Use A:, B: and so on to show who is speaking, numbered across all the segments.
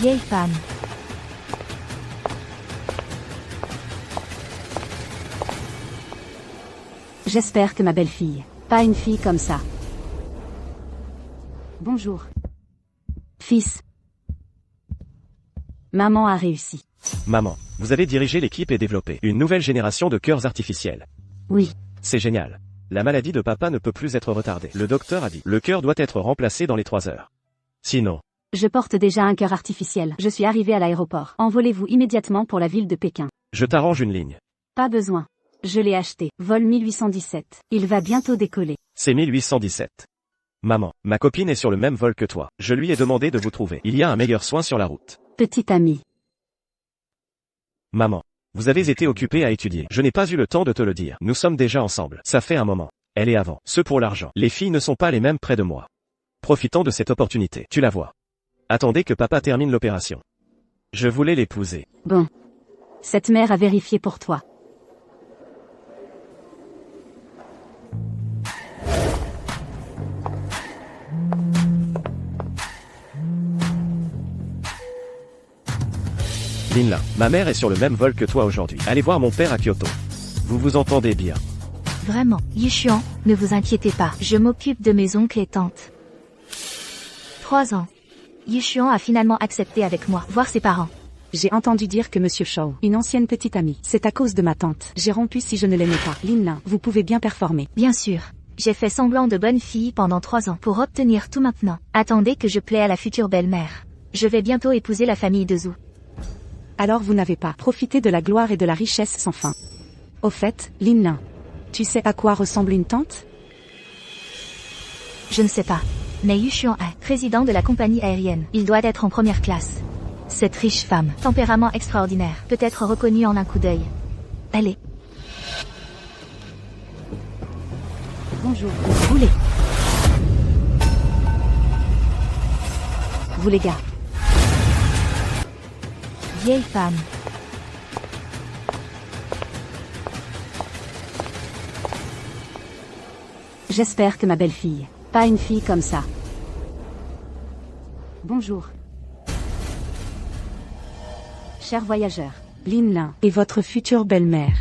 A: Vieille femme.
B: J'espère que ma belle-fille. Pas une fille comme ça. Bonjour. Fils. Maman a réussi.
C: Maman, vous avez dirigé l'équipe et développé une nouvelle génération de cœurs artificiels.
B: Oui.
C: C'est génial. La maladie de papa ne peut plus être retardée. Le docteur a dit, le cœur doit être remplacé dans les 3 heures. Sinon,
B: Je porte déjà un cœur artificiel. Je suis arrivé à l'aéroport. Envolez-vous immédiatement pour la ville de Pékin.
C: je t'arrange une ligne.
B: Pas besoin. Je l'ai acheté. Vol 1817. Il va bientôt décoller.
C: C'est 1817. Maman, ma copine est sur le même vol que toi. Je lui ai demandé de vous trouver. Il y a un meilleur soin sur la route.
B: Petite amie.
C: Maman, vous avez été occupée à étudier. Je n'ai pas eu le temps de te le dire. Nous sommes déjà ensemble. Ça fait un moment. Elle est avant. Ce pour l'argent. Les filles ne sont pas les mêmes près de moi. Profitons de cette opportunité. Tu la vois. Attendez que papa termine l'opération. Je voulais l'épouser.
B: Bon. Cette mère a vérifié pour toi.
C: Linla, ma mère est sur le même vol que toi aujourd'hui. Allez voir mon père à Kyoto. Vous vous entendez bien.
A: Vraiment, Yishuan, ne vous inquiétez pas. Je m'occupe de mes oncles et tantes. 3 ans. Yishuan a finalement accepté avec moi, voir ses parents.
B: J'ai entendu dire que Monsieur Shaw, une ancienne petite amie, c'est à cause de ma tante. J'ai rompu si je ne l'aimais pas. Lin, vous pouvez bien performer.
A: Bien sûr. J'ai fait semblant de bonne fille pendant 3 ans pour obtenir tout maintenant. Attendez que je plaie à la future belle-mère. Je vais bientôt épouser la famille de Zhu.
B: Alors vous n'avez pas profité de la gloire et de la richesse sans fin. Au fait, Lin, tu sais à quoi ressemble une tante?
A: Je ne sais pas. Mais Yushuan est président de la compagnie aérienne. Il doit être en première classe. Cette riche femme, tempérament extraordinaire, peut être reconnue en un coup d'œil. Allez.
B: Bonjour. Roulez. Vous les gars.
A: Vieille femme.
B: J'espère que ma belle-fille. Pas une fille comme ça. Bonjour. Chers voyageurs, Lin et votre future belle-mère.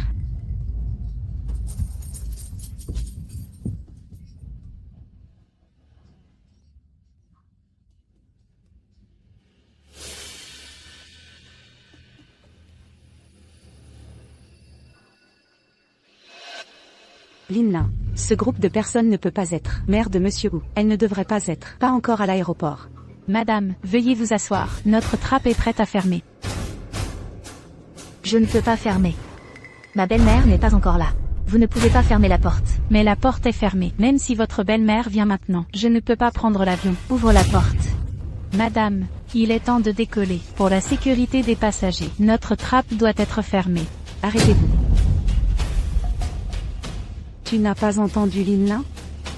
B: Lin, ce groupe de personnes ne peut pas être mère de Monsieur Wu. Elle ne devrait pas être. Pas encore à l'aéroport.
D: Madame, veuillez vous asseoir. Notre trappe est prête à fermer.
A: Je ne peux pas fermer. Ma belle-mère n'est pas encore là. Vous ne pouvez pas fermer la porte.
D: Mais la porte est fermée. Même si votre belle-mère vient maintenant, je ne peux pas prendre l'avion.
A: Ouvre la porte.
D: Madame, il est temps de décoller. Pour la sécurité des passagers, notre trappe doit être fermée.
B: Arrêtez-vous. Tu n'as pas entendu Lin?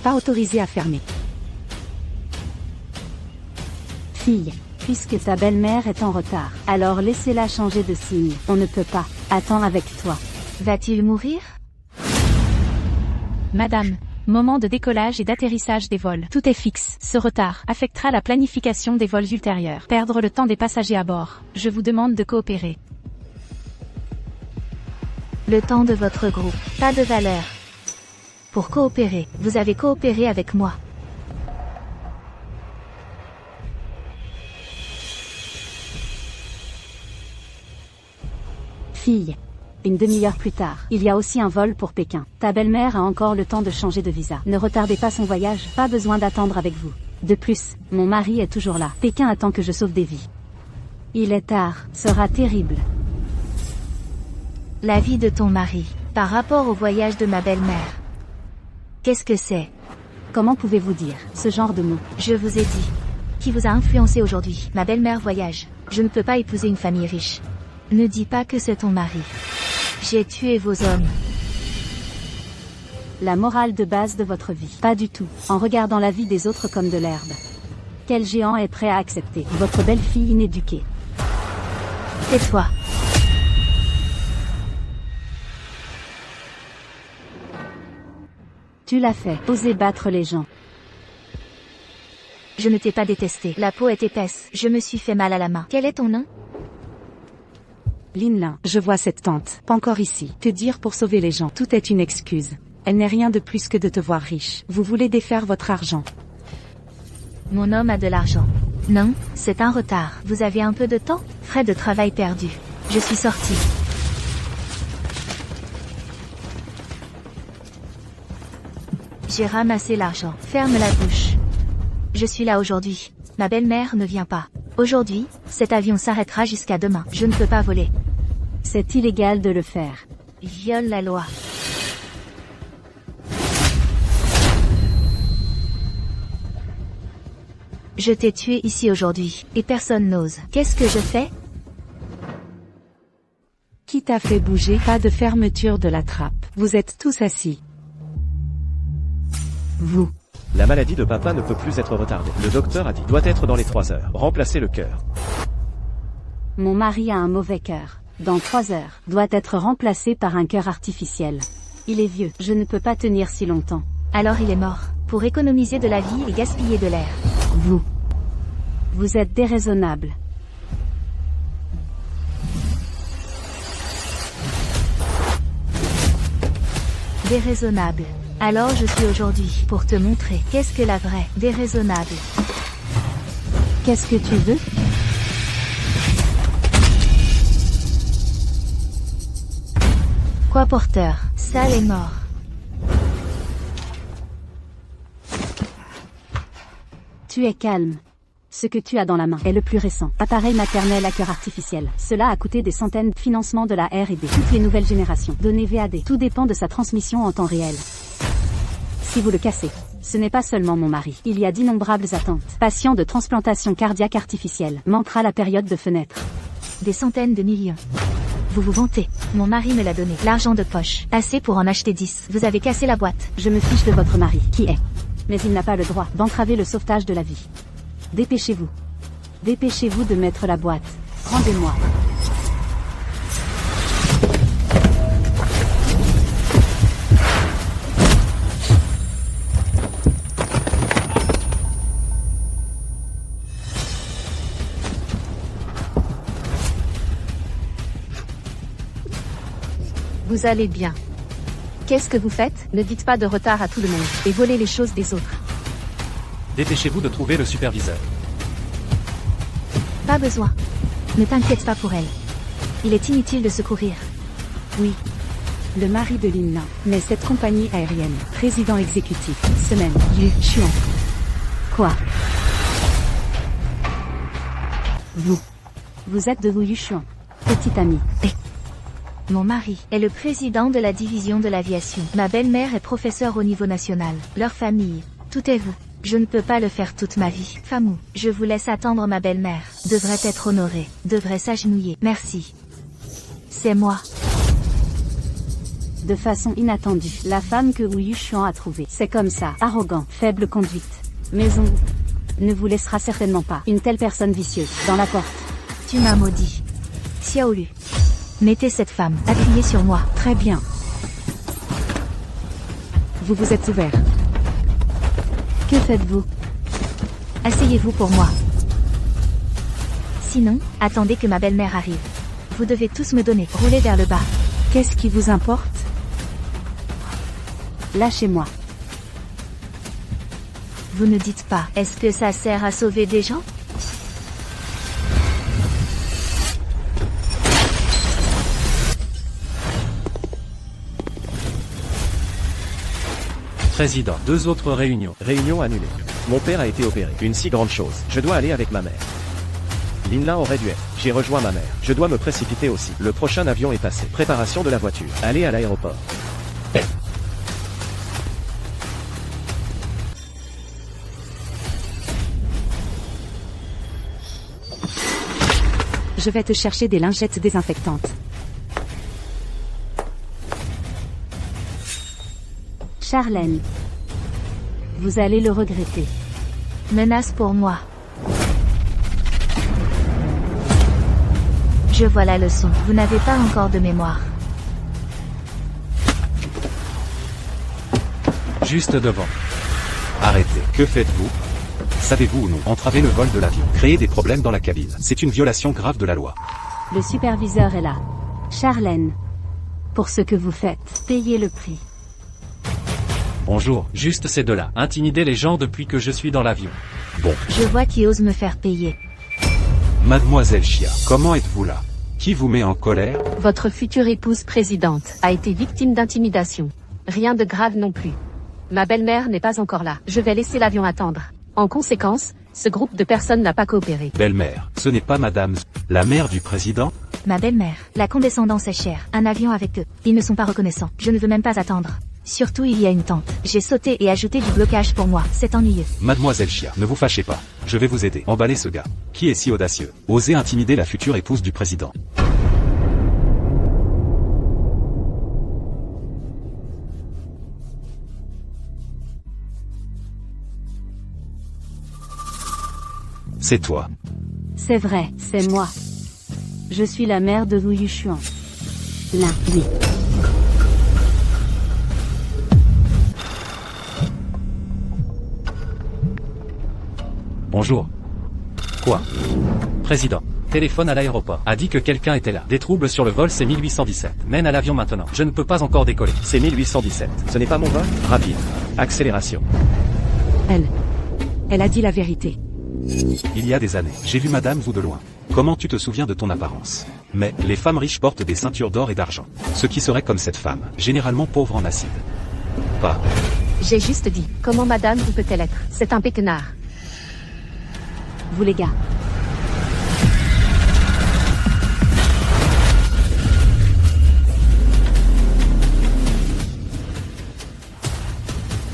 B: Pas autorisé à fermer. Fille, puisque ta belle-mère est en retard, alors laissez-la changer de signe. On ne peut pas. Attends avec toi.
A: Va-t-il mourir?
D: Madame, moment de décollage et d'atterrissage des vols. Tout est fixe. Ce retard affectera la planification des vols ultérieurs. Perdre le temps des passagers à bord. Je vous demande de coopérer.
A: Le temps de votre groupe. Pas de valeur. Pour coopérer, vous avez coopéré avec moi.
B: Fille. Une demi-heure plus tard, il y a aussi un vol pour Pékin. Ta belle-mère a encore le temps de changer de visa. Ne retardez pas son voyage, pas besoin d'attendre avec vous. De plus, mon mari est toujours là. Pékin attend que je sauve des vies. Il est tard, sera terrible.
A: La vie de ton mari, par rapport au voyage de ma belle-mère. Qu'est-ce que c'est?
B: Comment pouvez-vous dire ce genre de mots?
A: Je vous ai dit. Qui vous a influencé aujourd'hui? Ma belle-mère voyage. Je ne peux pas épouser une famille riche. Ne dis pas que c'est ton mari. J'ai tué vos hommes.
B: La morale de base de votre vie. Pas du tout. En regardant la vie des autres comme de l'herbe. Quel géant est prêt à accepter votre belle-fille inéduquée?
A: Tais-toi.
B: Tu l'as fait. Osez battre les gens.
A: Je ne t'ai pas détesté. La peau est épaisse. Je me suis fait mal à la main. Quel est ton nom?
B: Linlin, je vois cette tante. Pas encore ici. Que dire pour sauver les gens? Tout est une excuse. Elle n'est rien de plus que de te voir riche. Vous voulez défaire votre argent.
A: Mon homme a de l'argent. Non, c'est un retard. Vous avez un peu de temps? Frais de travail perdu. Je suis sortie. J'ai ramassé l'argent. Ferme la bouche. Je suis là aujourd'hui. Ma belle-mère ne vient pas. Aujourd'hui, cet avion s'arrêtera jusqu'à demain. Je ne peux pas voler.
B: C'est illégal de le faire.
A: Viole la loi. Je t'ai tué ici aujourd'hui, et personne n'ose. Qu'est-ce que je fais?
B: Qui t'a fait bouger? Pas de fermeture de la trappe. Vous êtes tous assis. Vous.
C: La maladie de papa ne peut plus être retardée. Le docteur a dit, doit être dans les 3 heures. Remplacer le cœur.
B: Mon mari a un mauvais cœur. Dans 3 heures. Doit être remplacé par un cœur artificiel. Il est vieux. Je ne peux pas tenir si longtemps.
A: Alors il est mort. Pour économiser de la vie et gaspiller de l'air.
B: Vous. Vous êtes déraisonnable.
A: Déraisonnable. Alors je suis aujourd'hui pour te montrer qu'est-ce que la vraie déraisonnable.
B: Qu'est-ce que tu veux?
A: Quoi porteur? Sale est mort.
B: Tu es calme. Ce que tu as dans la main est le plus récent. Appareil maternel à cœur artificiel. Cela a coûté des centaines de financements de la R&D. Toutes les nouvelles générations. Données VAD. Tout dépend de sa transmission en temps réel. Si vous le cassez, ce n'est pas seulement mon mari. Il y a d'innombrables attentes. Patient de transplantation cardiaque artificielle. Manquera la période de fenêtre.
A: Des centaines de millions. Vous vous vantez. Mon mari me l'a donné. L'argent de poche. Assez pour en acheter 10. Vous avez cassé la boîte.
B: Je me fiche de votre mari. Qui est? Mais il n'a pas le droit d'entraver le sauvetage de la vie. Dépêchez-vous. Dépêchez-vous de mettre la boîte. Rendez-moi.
A: Vous allez bien. Qu'est-ce que vous faites? Ne dites pas de retard à tout le monde, et volez les choses des autres.
C: Dépêchez-vous de trouver le superviseur.
A: Pas besoin. Ne t'inquiète pas pour elle. Il est inutile de secourir.
B: Oui. Le mari de Linlin. Mais cette compagnie aérienne. Président exécutif. Semaine. Yu Chuan. Quoi? Vous. Vous êtes de Wu Yuchuan. Petit ami.
A: Mon mari est le président de la division de l'aviation. Ma belle-mère est professeure au niveau national. Leur famille. Tout est vous. Je ne peux pas le faire toute ma vie. Famou, je vous laisse attendre ma belle-mère. Devrait être honorée. Devrait s'agenouiller. Merci. C'est moi.
B: De façon inattendue, la femme que Wu Yuchuan a trouvée. C'est comme ça. Arrogant, faible conduite. Maison ne vous laissera certainement pas. Une telle personne vicieuse. Dans la porte.
A: Tu m'as maudit. Xiaolu. Mettez cette femme. Appuyez sur moi.
B: Très bien. Vous vous êtes ouvert. Que faites-vous?
A: Asseyez-vous pour moi. Sinon, attendez que ma belle-mère arrive. Vous devez tous me donner. Roulez vers le bas.
B: Qu'est-ce qui vous importe? Lâchez-moi.
A: Vous ne dites pas. Est-ce que ça sert à sauver des gens?
C: Président, 2 autres réunions. Réunion annulée. Mon père a été opéré. Une si grande chose. Je dois aller avec ma mère. Linlin aurait dû être. J'ai rejoint ma mère. Je dois me précipiter aussi. Le prochain avion est passé. Préparation de la voiture. Aller à l'aéroport.
B: Je vais te chercher des lingettes désinfectantes. Charlène. Vous allez le regretter.
A: Menace pour moi. Je vois la leçon. Vous n'avez pas encore de mémoire.
C: Juste devant. Arrêtez. Que faites-vous?
E: Savez-vous ou non, entraver le vol de l'avion, créer des problèmes dans la cabine, c'est une violation grave de la loi.
B: Le superviseur est là. Charlène. Pour ce que vous faites, payez le prix.
F: Bonjour, juste ces deux-là. Intimider les gens depuis que je suis dans l'avion.
E: Bon,
A: Je vois qui ose me faire payer.
E: mademoiselle Chia, comment êtes-vous là? Qui vous met en colère?
G: Votre future épouse présidente a été victime d'intimidation. Rien de grave non plus. Ma belle-mère n'est pas encore là. Je vais laisser l'avion attendre. En conséquence, ce groupe de personnes n'a pas coopéré.
E: Belle-mère, ce n'est pas madame, la mère du président?
A: Ma belle-mère, la condescendance est chère. Un avion avec eux. Ils ne sont pas reconnaissants. Je ne veux même pas attendre. Surtout il y a une tente. J'ai sauté et ajouté du blocage pour moi. C'est ennuyeux.
E: Mademoiselle Chia, ne vous fâchez pas. Je vais vous aider. Emballez ce gars. Qui est si audacieux? Osez intimider la future épouse du président. C'est toi.
B: C'est vrai, c'est moi. Je suis la mère de Wu Yushuan. Là, oui.
F: Bonjour. Quoi? Président. Téléphone à l'aéroport. A dit que quelqu'un était là. Des troubles sur le vol, c'est 1817. Mène à l'avion maintenant. Je ne peux pas encore décoller.
C: C'est 1817. Ce n'est pas mon vol? Rapide. Accélération.
H: Elle a dit la vérité.
E: Il y a des années, j'ai vu madame Wu de loin. Comment tu te souviens de ton apparence? Mais, les femmes riches portent des ceintures d'or et d'argent. Ce qui serait comme cette femme, généralement pauvre en acide. Pas.
G: J'ai juste dit, comment madame vous peut-elle être? C'est un péquenard.
B: Vous les gars.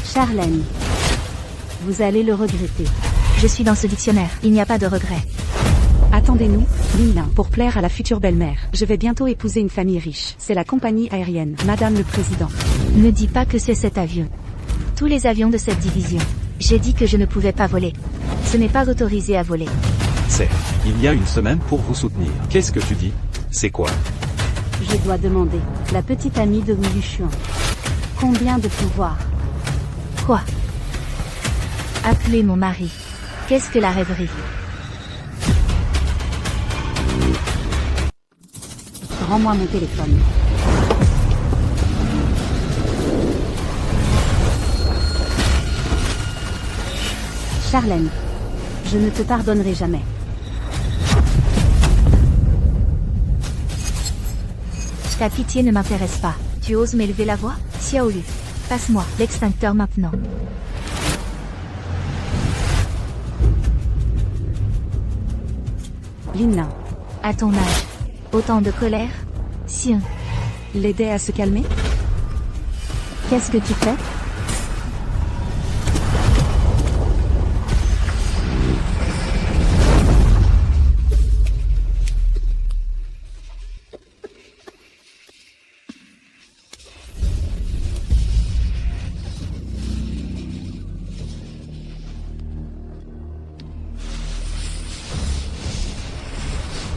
B: Charlène. Vous allez le regretter.
A: Je suis dans ce dictionnaire. Il n'y a pas de regret.
H: Attendez-nous, Lin, pour plaire à la future belle-mère. Je vais bientôt épouser une famille riche. C'est la compagnie aérienne, Madame le Président.
A: Ne dis pas que c'est cet avion. Tous les avions de cette division. J'ai dit que je ne pouvais pas voler. Ce n'est pas autorisé à voler.
E: C'est. Il y a une semaine pour vous soutenir. Qu'est-ce que tu dis? C'est quoi?
B: Je dois demander. La petite amie de Wu Yushuan. Combien de pouvoir?
A: Quoi? Appeler mon mari. Qu'est-ce que la rêverie?
B: Rends-moi mon téléphone. Charlène. Je ne te pardonnerai jamais.
A: Ta pitié ne m'intéresse pas. Tu oses m'élever la voix? Xiaolu. Passe-moi l'extincteur maintenant.
H: Lin,
A: À ton âge. Autant de colère? Sien.
H: l'aider à se calmer?
B: Qu'est-ce que tu fais?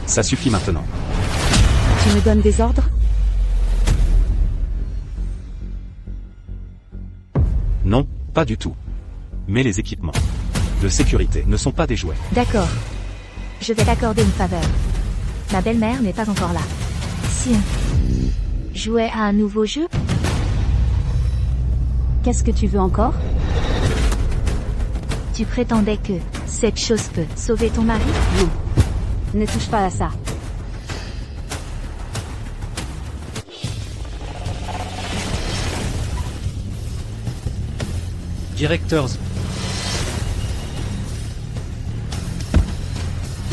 E: Ça suffit maintenant.
H: Tu me donnes des ordres?
E: Non, pas du tout. Mais les équipements de sécurité ne sont pas des jouets.
A: D'accord. Je vais t'accorder une faveur. Ma belle-mère n'est pas encore là. Sien. Jouer à un nouveau jeu?
B: Qu'est-ce que tu veux encore?
A: Tu prétendais que cette chose peut sauver ton mari?
B: Non. Ne touche pas à ça.
F: Directeur.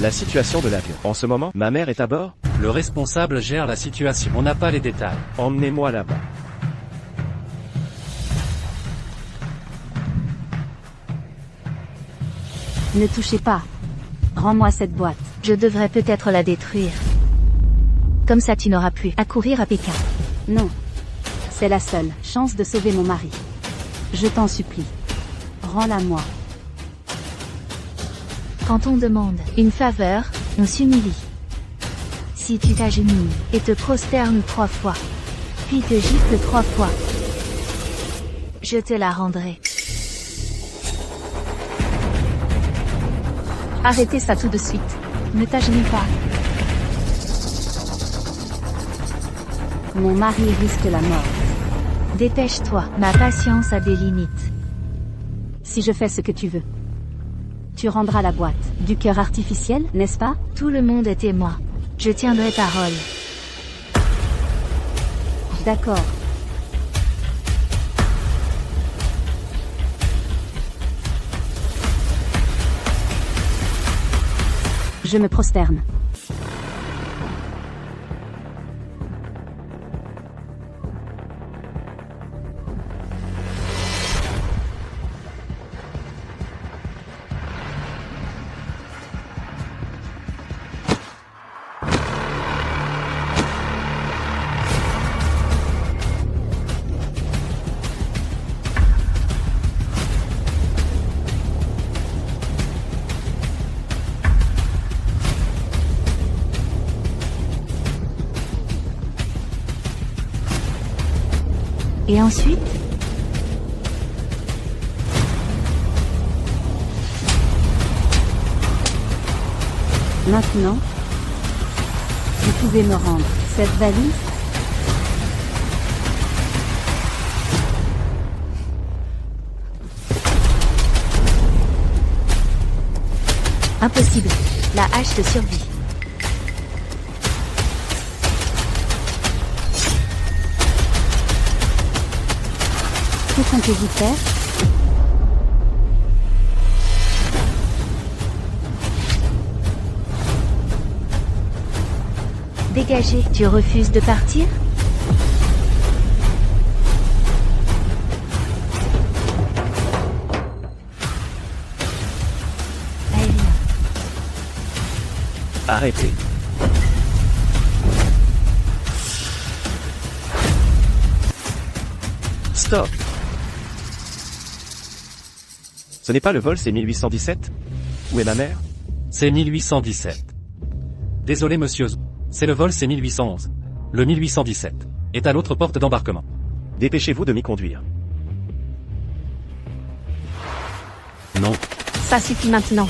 C: La situation de l'avion. En ce moment, ma mère est à bord?
F: Le responsable gère la situation. On n'a pas les détails.
C: Emmenez-moi là-bas.
B: Ne touchez pas. Rends-moi cette boîte.
A: Je devrais peut-être la détruire. Comme ça tu n'auras plus à courir à Pékin.
B: Non. C'est la seule chance de sauver mon mari. Je t'en supplie. Rends-la-moi.
A: Quand on demande une faveur, on s'humilie. Si tu t'agenouilles et te prosternes 3 fois, puis te gifles 3 fois, je te la rendrai.
G: Arrêtez ça tout de suite.
D: Ne t'agenouille pas.
B: Mon mari risque la mort.
A: Dépêche-toi, ma patience a des limites.
B: Si je fais ce que tu veux, tu rendras la boîte. Du cœur artificiel, n'est-ce pas?
A: Tout le monde est témoin. Je tiendrai parole.
B: D'accord. Je me prosterne.
A: Et ensuite?
B: Maintenant, vous pouvez me rendre cette valise?
A: Impossible. La hache te survit.
B: Que comptez-vous faire?
A: Dégagez. Tu refuses de partir? Aérien.
C: Arrêtez. Stop. Ce n'est pas le vol, c'est 1817? Où est ma mère?
F: C'est 1817. Désolé monsieur. C'est le vol, c'est 1811. Le 1817 est à l'autre porte d'embarquement.
C: Dépêchez-vous de m'y conduire.
E: Non,
G: Ça suffit maintenant.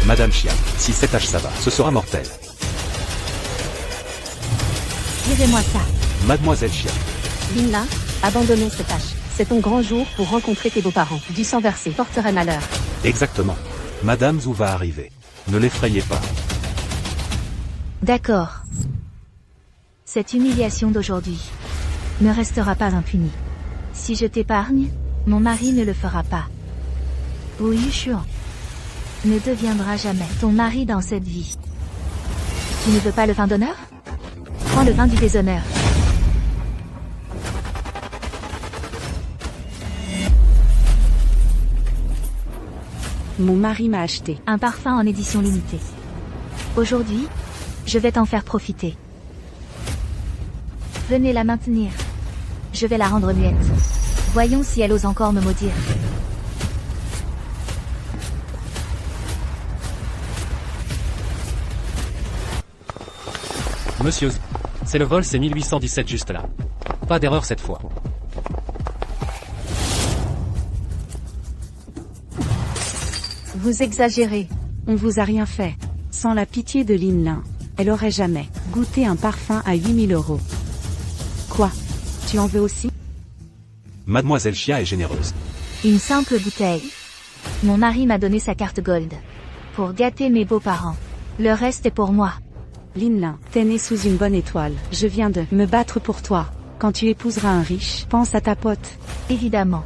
E: Madame Chia, si cet âge ça va, ce sera mortel.
A: Tirez-moi ça.
E: Mademoiselle Chia,
G: Lina, abandonnons cette tâche. C'est ton grand jour pour rencontrer tes beaux-parents. Du sang versé porterait malheur.
E: exactement. Madame Zhu va arriver. Ne l'effrayez pas.
A: D'accord. Cette humiliation d'aujourd'hui ne restera pas impunie. Si je t'épargne, mon mari ne le fera pas. Wu Yushuan ne deviendra jamais ton mari dans cette vie. Tu ne veux pas le vin d'honneur? Prends le vin du déshonneur.
H: Mon mari m'a acheté.
A: Un parfum en édition limitée. Aujourd'hui, je vais t'en faire profiter. Venez la maintenir. Je vais la rendre muette. Voyons si elle ose encore me maudire.
F: Monsieur, c'est le vol, c'est 1817 juste là. Pas d'erreur cette fois.
G: Vous exagérez.
H: On vous a rien fait. Sans la pitié de Lin Lin, elle aurait jamais goûté un parfum à 8000 €. Quoi? Tu en veux aussi?
E: Mademoiselle Chia est généreuse.
A: Une simple bouteille. Mon mari m'a donné sa carte gold. Pour gâter mes beaux-parents. Le reste est pour moi.
H: Lin Lin, t'es née sous une bonne étoile. Je viens de me battre pour toi. Quand tu épouseras un riche, pense à ta pote.
A: Évidemment.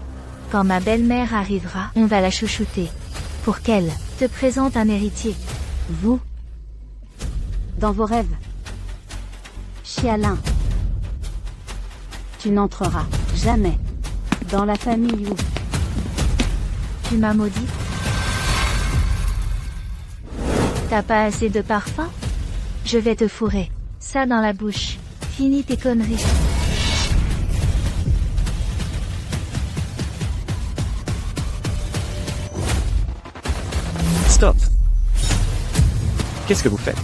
A: Quand ma belle-mère arrivera, on va la chouchouter. Pour qu'elle te présente un héritier.
B: Vous, dans vos rêves. Chialin, tu n'entreras jamais dans la famille Wu.
A: Tu m'as maudit? T'as pas assez de parfum? Je vais te fourrer. Ça dans la bouche. Finis tes conneries.
C: Stop. Qu'est-ce que vous faites?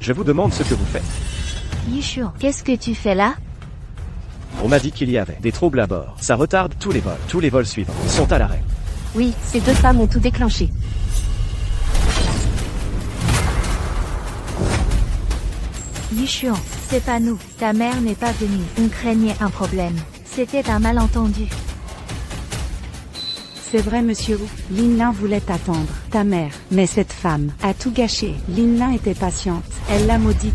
C: Je vous demande ce que vous faites.
A: Yushuan, qu'est-ce que tu fais là?
C: On m'a dit qu'il y avait des troubles à bord. Ça retarde tous les vols. Tous les vols suivants sont à l'arrêt.
G: Oui, ces deux femmes ont tout déclenché.
A: Yushuan, c'est pas nous. Ta mère n'est pas venue. On craignait un problème. C'était un malentendu.
H: C'est vrai monsieur Wu. Lin Lin voulait t'attendre, ta mère. Mais cette femme a tout gâché. Lin Lin était patiente. Elle l'a maudite.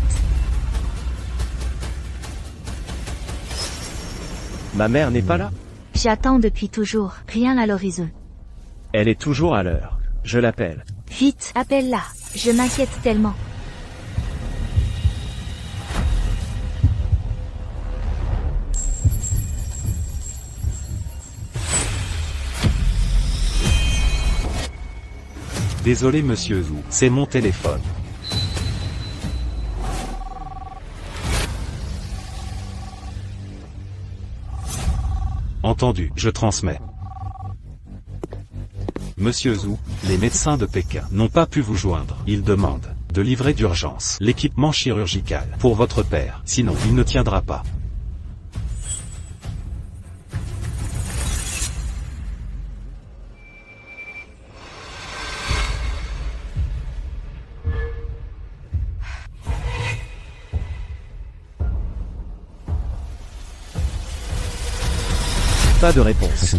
C: Ma mère n'est pas là?
A: J'attends depuis toujours. Rien à l'horizon.
C: Elle est toujours à l'heure. Je l'appelle.
A: Vite, appelle-la. Je m'inquiète tellement.
E: Désolé monsieur Zhu, c'est mon téléphone. Entendu, je transmets. Monsieur Zhu, les médecins de Pékin n'ont pas pu vous joindre. Ils demandent de livrer d'urgence l'équipement chirurgical pour votre père, sinon il ne tiendra pas.
C: Pas de réponse.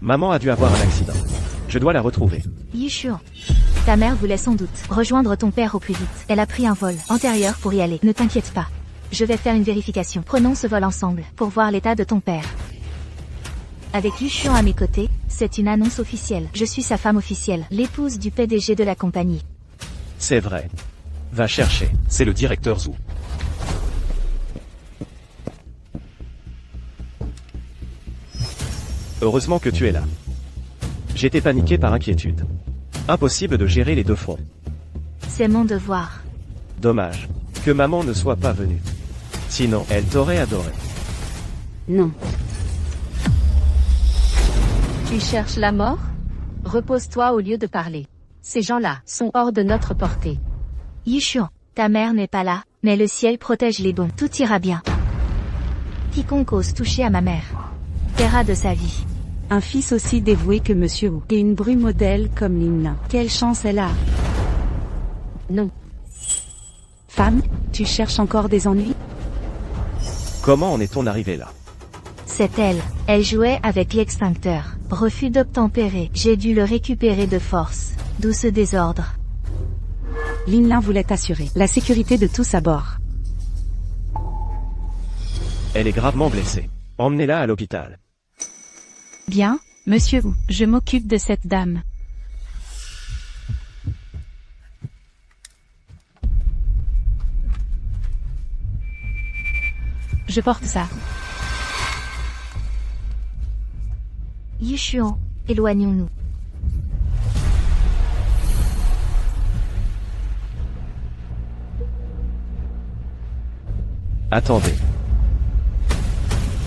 C: Maman a dû avoir un accident. Je dois la retrouver.
A: Yushuan, ta mère voulait sans doute rejoindre ton père au plus vite. Elle a pris un vol antérieur pour y aller. Ne t'inquiète pas. Je vais faire une vérification. Prenons ce vol ensemble pour voir l'état de ton père. Avec Yushuan à mes côtés, c'est une annonce officielle. Je suis sa femme officielle, l'épouse du PDG de la compagnie.
C: C'est vrai. Va chercher.
E: C'est le directeur Zhu.
C: Heureusement que tu es là. J'étais paniqué par inquiétude. Impossible de gérer les deux fronts.
A: C'est mon devoir.
C: Dommage. Que maman ne soit pas venue. Sinon, elle t'aurait adoré.
B: Non.
G: Tu cherches la mort? Repose-toi au lieu de parler. Ces gens-là sont hors de notre portée.
A: Yushuan, ta mère n'est pas là, mais le ciel protège les bons. Tout ira bien. Quiconque ose toucher à ma mère paiera de sa vie.
H: Un fils aussi dévoué que monsieur Wu. Et une bru modèle comme Lin Lin. Quelle chance elle a.
G: Non.
H: Femme, tu cherches encore des ennuis?
C: Comment en est-on arrivé là?
A: C'est elle. Elle jouait avec l'extincteur. Refus d'obtempérer. J'ai dû le récupérer de force. D'où ce désordre.
H: Lin Lin voulait assurer la sécurité de tous à bord.
C: Elle est gravement blessée. Emmenez-la à l'hôpital.
D: Bien, monsieur Wu, je m'occupe de cette dame. Je porte ça.
A: Yushuan, éloignons-nous.
C: Attendez.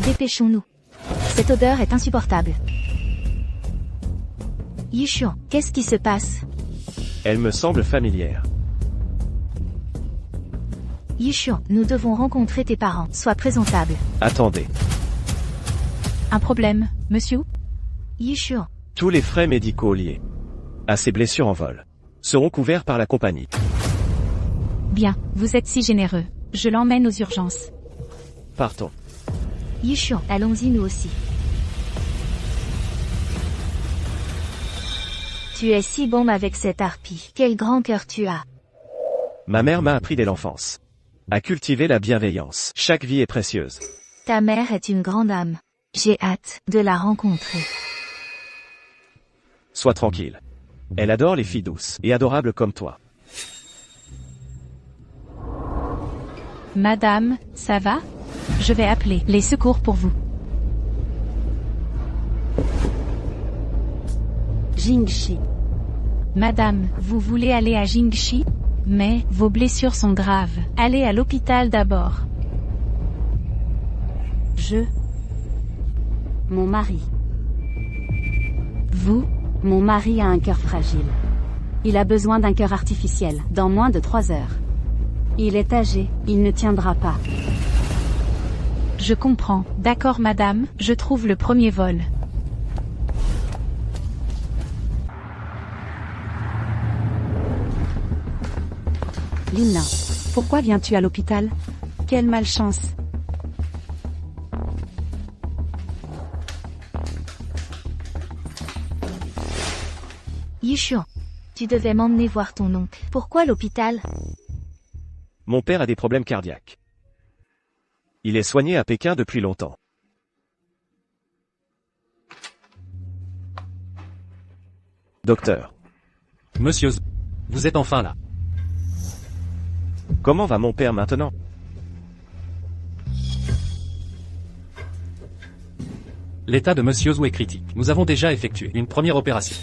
A: Dépêchons-nous. Cette odeur est insupportable. Yushuan, qu'est-ce qui se passe?
C: Elle me semble familière.
A: Yushuan, nous devons rencontrer tes parents. Sois présentable.
C: Attendez.
D: Un problème, monsieur?
A: Yushuan,
C: Tous les frais médicaux liés à ces blessures en vol seront couverts par la compagnie.
D: Bien, vous êtes si généreux. Je l'emmène aux urgences.
C: Partons.
A: Yushuan, allons-y nous aussi. Tu es si bon avec cette harpie. Quel grand cœur tu as.
C: Ma mère m'a appris dès l'enfance à cultiver la bienveillance. Chaque vie est précieuse.
A: Ta mère est une grande âme. J'ai hâte de la rencontrer.
C: Sois tranquille. Elle adore les filles douces et adorables comme toi.
D: Madame, ça va? Je vais appeler les secours pour vous.
B: Jingxi.
D: Madame, vous voulez aller à Jingxi? Mais, vos blessures sont graves. Allez à l'hôpital d'abord.
B: Mon mari.
D: Vous?
B: Mon mari a un cœur fragile. Il a besoin d'un cœur artificiel, dans moins de 3 heures. Il est âgé, il ne tiendra pas.
D: Je comprends. D'accord madame, je trouve le premier vol.
H: Lina, pourquoi viens-tu à l'hôpital? Quelle malchance.
A: Yishuan, tu devais m'emmener voir ton oncle. Pourquoi l'hôpital?
C: Mon père a des problèmes cardiaques. Il est soigné à Pékin depuis longtemps. Docteur,
F: Monsieur Zhou, vous êtes enfin là.
C: comment va mon père maintenant?
F: L'état de Monsieur Zhou est critique. Nous avons déjà effectué une première opération.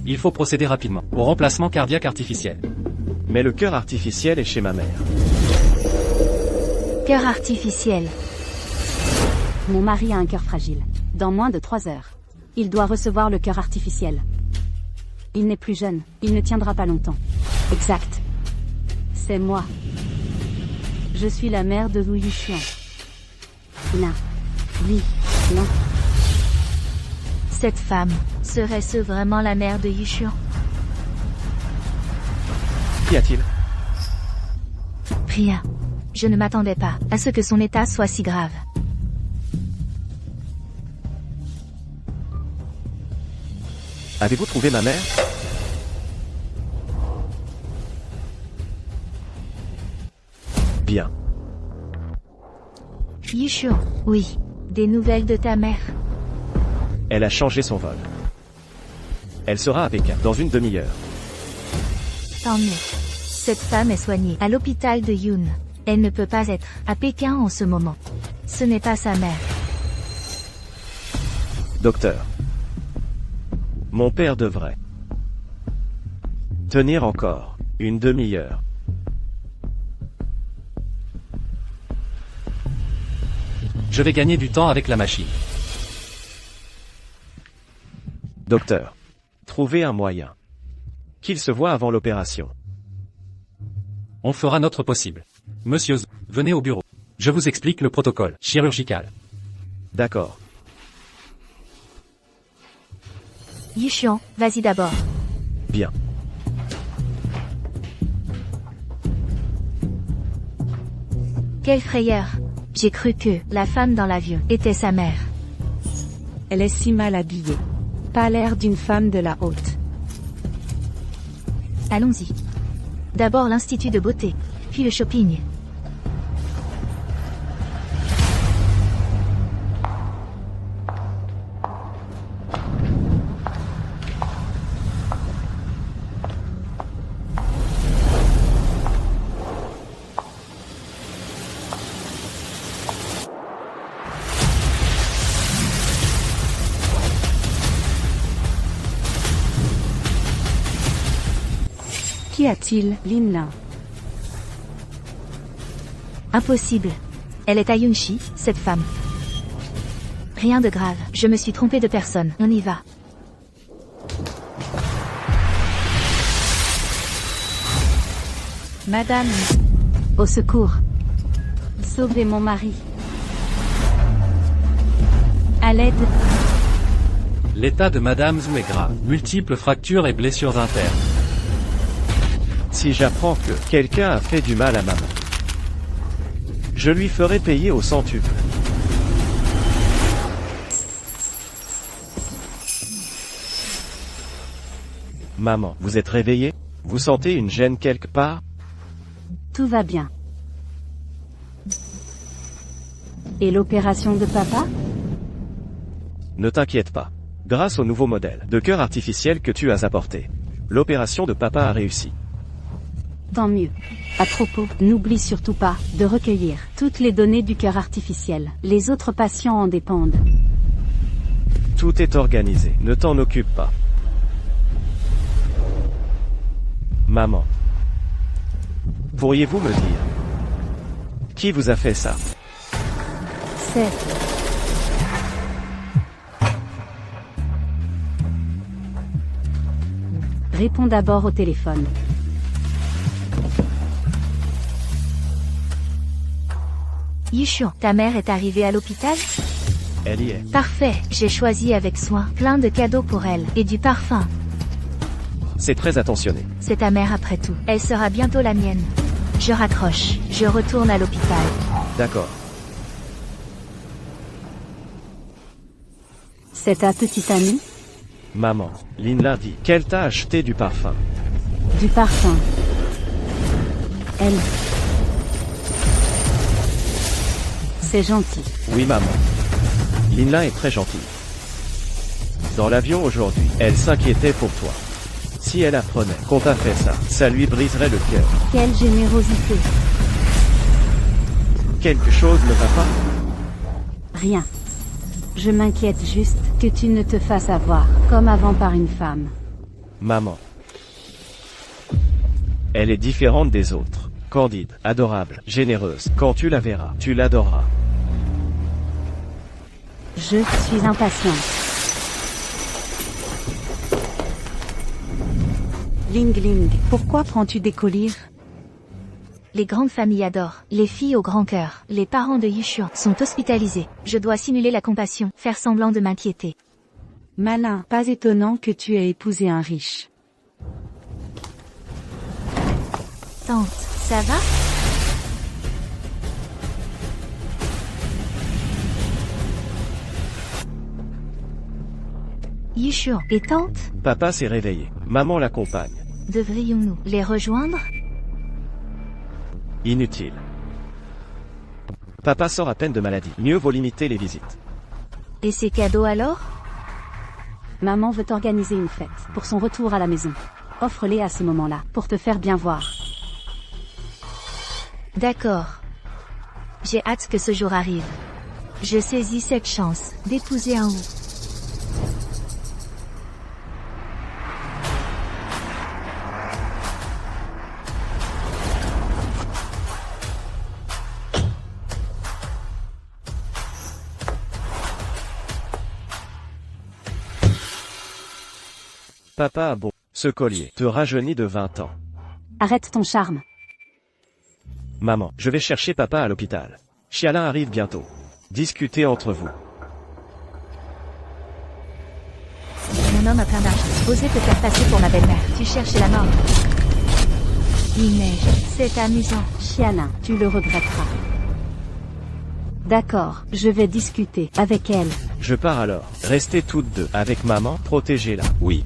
F: Il faut procéder rapidement au remplacement cardiaque artificiel.
C: Mais le cœur artificiel est chez ma mère.
A: Cœur artificiel.
B: Mon mari a un cœur fragile. Dans moins de 3 heures. Il doit recevoir le cœur artificiel. Il n'est plus jeune, il ne tiendra pas longtemps. Exact. C'est moi. Je suis la mère de Wu Yushuan. Non. Oui. Non.
A: Cette femme, serait-ce vraiment la mère de Yishuan?
C: Qu'y a-t-il?
A: Rien. Je ne m'attendais pas à ce que son état soit si grave.
C: Avez-vous trouvé ma mère? Bien.
A: Yishuan, oui. Des nouvelles de ta mère?
C: Elle a changé son vol. Elle sera à Pékin dans une demi-heure.
A: Tant mieux. Cette femme est soignée à l'hôpital de Yun. Elle ne peut pas être à Pékin en ce moment. Ce n'est pas sa mère.
C: Docteur. Mon père devrait tenir encore une demi-heure.
F: Je vais gagner du temps avec la machine.
C: Docteur. Trouvez un moyen. Qu'il se voie avant l'opération.
F: On fera notre possible. Monsieur Zhou, venez au bureau. Je vous explique le protocole chirurgical.
C: D'accord.
A: Yishuan, vas-y d'abord.
C: Bien.
A: Quelle frayeur. J'ai cru que la femme dans l'avion était sa mère.
H: Elle est si mal habillée. Pas l'air d'une femme de la haute.
A: Allons-y. D'abord l'institut de beauté, puis le shopping.
H: Qu'y a-t-il, Lina?
A: Impossible. Elle est à Yunchi, cette femme. Rien de grave, je me suis trompée de personne, on y va.
D: Madame,
B: Au secours. Sauvez mon mari. À l'aide.
F: L'état de Madame Zhou est grave. Multiples fractures et blessures internes.
C: Si j'apprends que quelqu'un a fait du mal à maman, je lui ferai payer au centuple. Maman, vous êtes réveillée? Vous sentez une gêne quelque part?
B: Tout va bien. Et l'opération de papa?
C: Ne t'inquiète pas. Grâce au nouveau modèle de cœur artificiel que tu as apporté, l'opération de papa a réussi.
B: Tant mieux. À propos, n'oublie surtout pas de recueillir toutes les données du cœur artificiel. Les autres patients en dépendent.
C: Tout est organisé, ne t'en occupe pas. Maman. Pourriez-vous me dire qui vous a fait ça?
B: C'est... Réponds d'abord au téléphone.
A: Yushuan, ta mère est arrivée à l'hôpital?
C: Elle y est.
A: Parfait, j'ai choisi avec soin plein de cadeaux pour elle, et du parfum.
C: C'est très attentionné.
A: C'est ta mère après tout. Elle sera bientôt la mienne. Je raccroche, je retourne à l'hôpital.
C: D'accord.
B: C'est ta petite amie?
C: Maman, Linla dit qu'elle t'a acheté du parfum.
B: Du parfum. Elle. C'est gentil.
C: Oui maman. Linla est très gentille. Dans l'avion aujourd'hui, elle s'inquiétait pour toi. Si elle apprenait qu'on t'a fait ça, ça lui briserait le cœur.
B: Quelle générosité.
C: Quelque chose ne va pas?
B: Rien. Je m'inquiète juste que tu ne te fasses avoir, comme avant par une femme.
C: Maman. Elle est différente des autres. Candide, adorable, généreuse. Quand tu la verras, tu l'adoreras.
B: Je suis impatiente. Ling Ling, pourquoi prends-tu des collyres?
A: Les grandes familles adorent. Les filles au grand cœur. Les parents de Yushuan sont hospitalisés. Je dois simuler la compassion, faire semblant de m'inquiéter.
H: Malin, pas étonnant que tu aies épousé un riche.
A: Tante, ça va? Yushuan et tante?
C: Papa s'est réveillé. Maman l'accompagne.
A: Devrions-nous les rejoindre?
C: Inutile. Papa sort à peine de maladie. Mieux vaut limiter les visites.
A: Et ces cadeaux alors?
B: Maman veut organiser une fête pour son retour à la maison. Offre-les à ce moment-là, pour te faire bien voir.
A: D'accord. J'ai hâte que ce jour arrive. Je saisis cette chance d'épouser un Wu.
C: Papa a bon. Ce collier te rajeunit de 20 ans.
B: Arrête ton charme.
C: Maman, je vais chercher papa à l'hôpital. Chialin arrive bientôt. Discutez entre vous.
A: Mon homme a plein d'argent. Osez te faire passer pour ma belle-mère. Tu cherches la mort. Il neige. C'est amusant.
B: Chialin, tu le regretteras. D'accord, je vais discuter avec elle.
C: Je pars alors. Restez toutes deux. Avec maman, protégez-la.
E: Oui.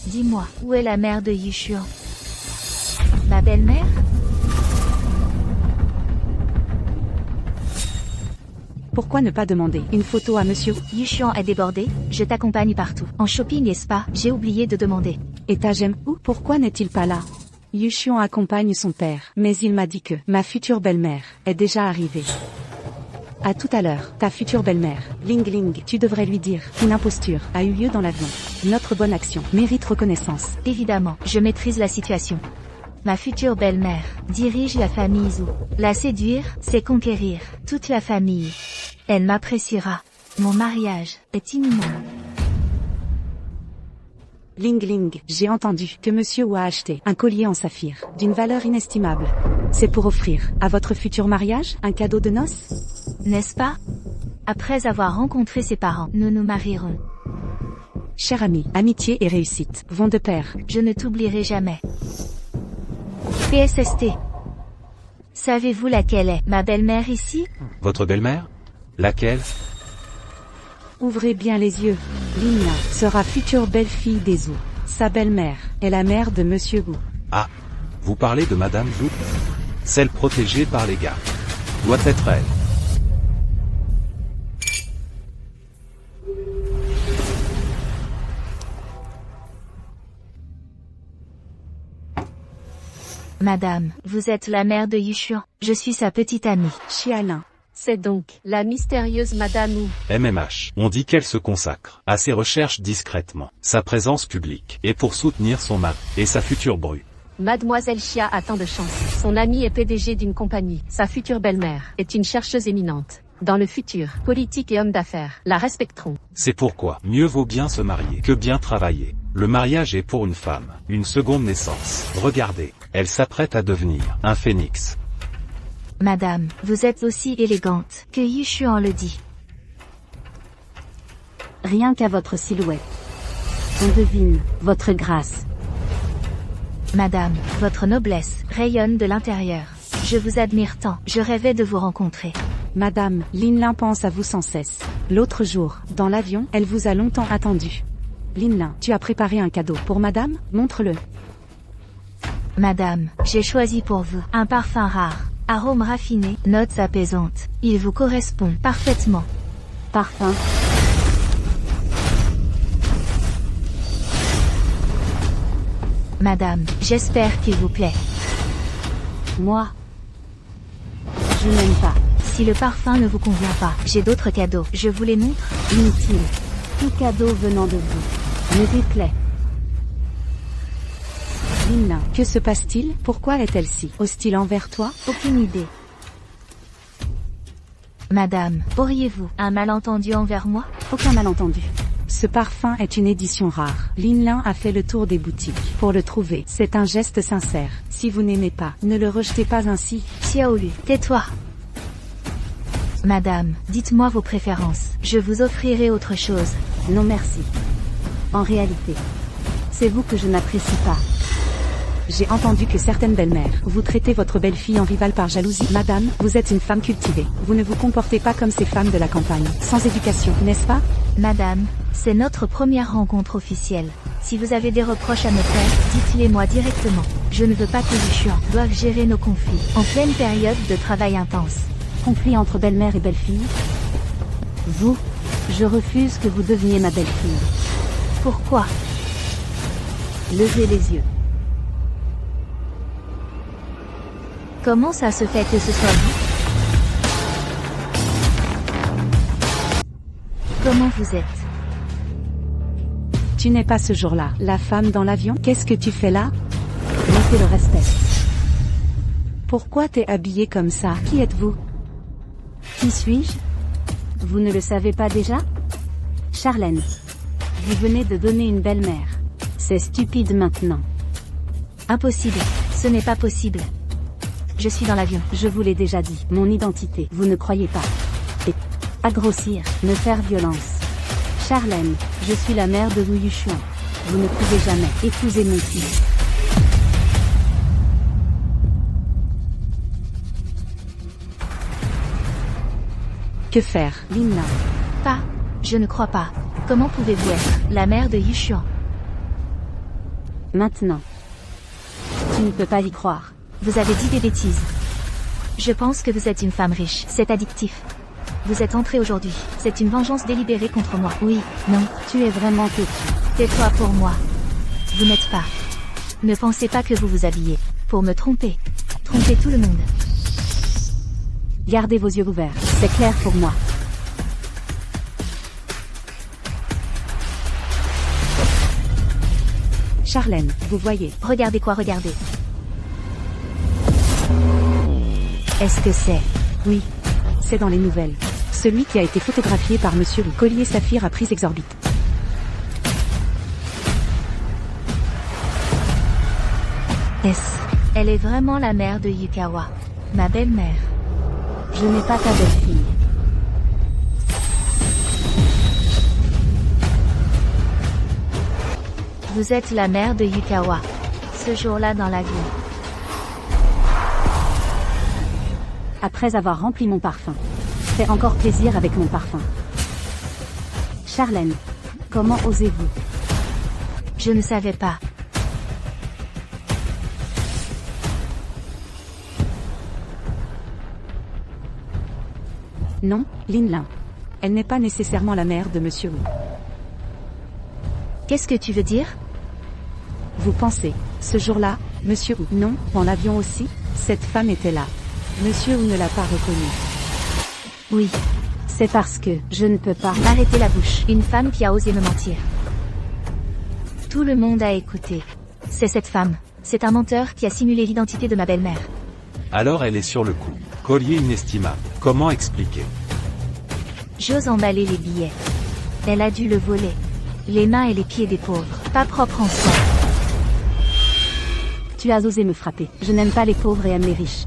A: Dis-moi, où est la mère de Yushuan? Ma belle-mère?
H: Pourquoi ne pas demander une photo à monsieur?
A: Yushuan est débordé, je t'accompagne partout. En shopping et spa, j'ai oublié de demander.
H: Et ta gemme où? Pourquoi n'est-il pas là? Yushuan accompagne son père, mais il m'a dit que ma future belle-mère est déjà arrivée. À tout à l'heure, ta future belle-mère, Ling Ling, tu devrais lui dire qu'une imposture a eu lieu dans l'avion. Notre bonne action mérite reconnaissance.
A: Évidemment, je maîtrise la situation. Ma future belle-mère dirige la famille Zhu. La séduire, c'est conquérir toute la famille. Elle m'appréciera. Mon mariage est imminent.
H: Ling Ling, j'ai entendu que monsieur Wu a acheté un collier en saphir, d'une valeur inestimable. C'est pour offrir à votre futur mariage un cadeau de noces?
A: N'est-ce pas? Après avoir rencontré ses parents, nous nous marierons.
H: Cher ami, amitié et réussite vont de pair.
A: Je ne t'oublierai jamais. PSST. Savez-vous laquelle est ma belle-mère ici?
E: Votre belle-mère? Laquelle?
H: Ouvrez bien les yeux. Lina sera future belle-fille des Zhu. Sa belle-mère est la mère de monsieur Wu.
E: Ah. Vous parlez de Madame Zhu? Celle protégée par les gars. Doit être elle.
A: Madame, vous êtes la mère de Yushuan. Je suis sa petite amie.
H: Chialin.
G: C'est donc la mystérieuse Madame Wu.
E: MMH. On dit qu'elle se consacre à ses recherches discrètement, sa présence publique, et pour soutenir son mari et sa future bru.
G: Mademoiselle Chia a tant de chance. Son amie est PDG d'une compagnie. Sa future belle-mère est une chercheuse éminente. Dans le futur, politique et homme d'affaires la respecteront.
E: C'est pourquoi mieux vaut bien se marier que bien travailler. Le mariage est pour une femme une seconde naissance. Regardez, elle s'apprête à devenir un phénix.
A: Madame, vous êtes aussi élégante que Yushuan le dit.
B: Rien qu'à votre silhouette. On devine votre grâce.
A: Madame, votre noblesse rayonne de l'intérieur. Je vous admire tant, je rêvais de vous rencontrer.
H: Madame, Linlin pense à vous sans cesse. L'autre jour, dans l'avion, elle vous a longtemps attendu. Linlin, tu as préparé un cadeau pour madame? Montre-le.
A: Madame, j'ai choisi pour vous un parfum rare, arôme raffiné, notes apaisantes. Il vous correspond parfaitement.
B: Parfum.
A: Madame, j'espère qu'il vous plaît.
B: Moi, je n'aime pas.
A: Si le parfum ne vous convient pas, j'ai d'autres cadeaux. Je vous les montre.
B: Inutile. Tout cadeau venant de vous me déplaît.
H: Linlin, que se passe-t-il? Pourquoi est-elle si hostile envers toi?
A: Aucune idée. Madame, auriez-vous un malentendu envers moi?
B: Aucun malentendu.
H: Ce parfum est une édition rare. Linlin a fait le tour des boutiques pour le trouver. C'est un geste sincère. Si vous n'aimez pas, ne le rejetez pas ainsi.
A: Xiaolu, tais-toi. Madame, dites-moi vos préférences. Je vous offrirai autre chose.
B: Non merci. En réalité, c'est vous que je n'apprécie pas.
H: J'ai entendu que certaines belles-mères vous traitez votre belle-fille en rivale par jalousie. Madame, vous êtes une femme cultivée. Vous ne vous comportez pas comme ces femmes de la campagne, sans éducation, n'est-ce pas?
A: Madame, c'est notre première rencontre officielle. Si vous avez des reproches à me faire, dites-les-moi directement. Je ne veux pas que Yushuan doive gérer nos conflits en pleine période de travail intense.
B: Conflit entre belle-mère et belle-fille? Vous, je refuse que vous deveniez ma belle-fille.
A: Pourquoi?
B: Levez les yeux.
A: Comment ça se fait que ce soit vous? Comment vous êtes?
H: Tu n'es pas ce jour-là. La femme dans l'avion? Qu'est-ce que tu fais là?
B: Mettez le respect.
H: Pourquoi t'es habillée comme ça? Qui êtes-vous?
B: Qui suis-je? Vous ne le savez pas déjà? Charlène. Vous venez de donner une belle-mère. C'est stupide maintenant.
A: Impossible. Ce n'est pas possible. Je suis dans l'avion.
B: Je vous l'ai déjà dit. Mon identité. Vous ne croyez pas. Et à grossir, me faire violence. Charlène, je suis la mère de Wu Yushuan. Vous ne pouvez jamais épouser mon fils.
H: Que faire, Linlin?
A: Pas. Je ne crois pas. Comment pouvez-vous être la mère de Yushuan?
B: Maintenant. Tu ne peux pas y croire.
A: Vous avez dit des bêtises. Je pense que vous êtes une femme riche. C'est addictif. Vous êtes entrée aujourd'hui. C'est une vengeance délibérée contre moi. Oui, non.
B: Tu es vraiment têtu.
A: Tais-toi pour moi. Vous n'êtes pas. Ne pensez pas que vous vous habillez pour me tromper. Tromper tout le monde.
B: Gardez vos yeux ouverts. C'est clair pour moi.
H: Charlène, vous voyez.
A: Regardez quoi, regardez. Est-ce que c'est?
H: Oui. C'est dans les nouvelles. Celui qui a été photographié par Monsieur Wu. Collier saphir à prix exorbitante.
A: Elle est vraiment la mère de Yukawa. Ma belle-mère.
B: Je n'ai pas ta belle-fille.
A: Vous êtes la mère de Yukawa. Ce jour-là dans l'avion.
B: Après avoir rempli mon parfum. Fais encore plaisir avec mon parfum. Charlène. Comment osez-vous?
A: Je ne savais pas.
H: Non, Linlin. Elle n'est pas nécessairement la mère de Monsieur Wu.
A: Qu'est-ce que tu veux dire?
H: Vous pensez, ce jour-là, Monsieur Wu? Non, dans l'avion aussi, cette femme était là. Monsieur Wu ne l'a pas reconnue.
A: Oui.
B: C'est parce que je ne peux pas.
A: Arrêtez la bouche. Une femme qui a osé me mentir. Tout le monde a écouté. C'est cette femme. C'est un menteur qui a simulé l'identité de ma belle-mère.
E: Alors elle est sur le coup. Collier inestimable. Comment expliquer?
A: J'ose emballer les billets. Elle a dû le voler. Les mains et les pieds des pauvres, pas propres en soi.
B: Tu as osé me frapper. Je n'aime pas les pauvres et aime les riches.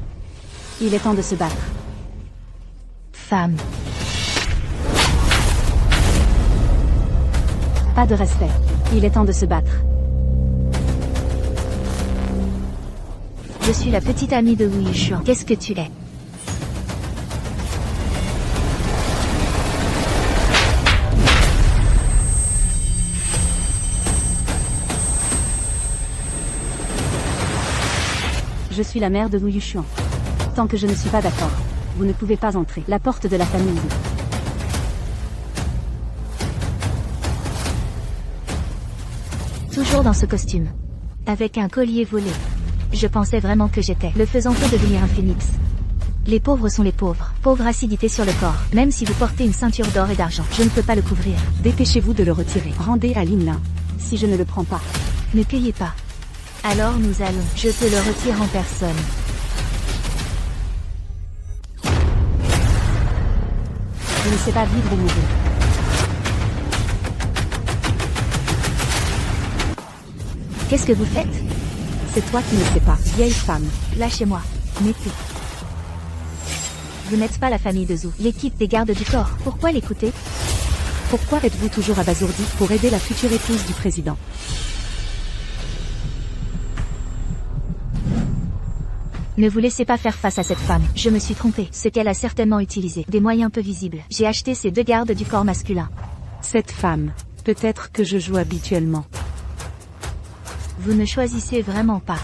B: Il est temps de se battre.
A: Femme.
B: Pas de respect. Il est temps de se battre.
A: Je suis la petite amie de Wu Yushuan. Qu'est-ce que tu es?
B: Je suis la mère de Wu Yushuan. Tant que je ne suis pas d'accord, vous ne pouvez pas entrer. La porte de la famille Wu.
A: Toujours dans ce costume. Avec un collier volé. Je pensais vraiment que j'étais le faisant feu devenir un phénix. Les pauvres sont les pauvres. Pauvre acidité sur le corps. Même si vous portez une ceinture d'or et d'argent, je ne peux pas le couvrir.
H: Dépêchez-vous de le retirer. Rendez à Lin Lin.
B: Si je ne le prends pas,
A: Ne payez pas. Alors nous allons. Je te le retire en personne.
B: je ne sais pas vivre ou mourir.
A: Qu'est-ce que vous faites?
H: C'est toi qui ne sais pas, vieille femme.
A: Lâchez-moi. Mettez. Vous n'êtes pas la famille de Zhou, l'équipe des gardes du corps. Pourquoi l'écouter?
H: Pourquoi êtes-vous toujours abasourdi pour aider la future épouse du président?
A: Ne vous laissez pas faire face à cette femme. Je me suis trompée. Ce qu'elle a certainement utilisé. Des moyens peu visibles. J'ai acheté ces 2 gardes du corps masculin.
H: Cette femme. Peut-être que je joue habituellement.
A: Vous ne choisissez vraiment pas.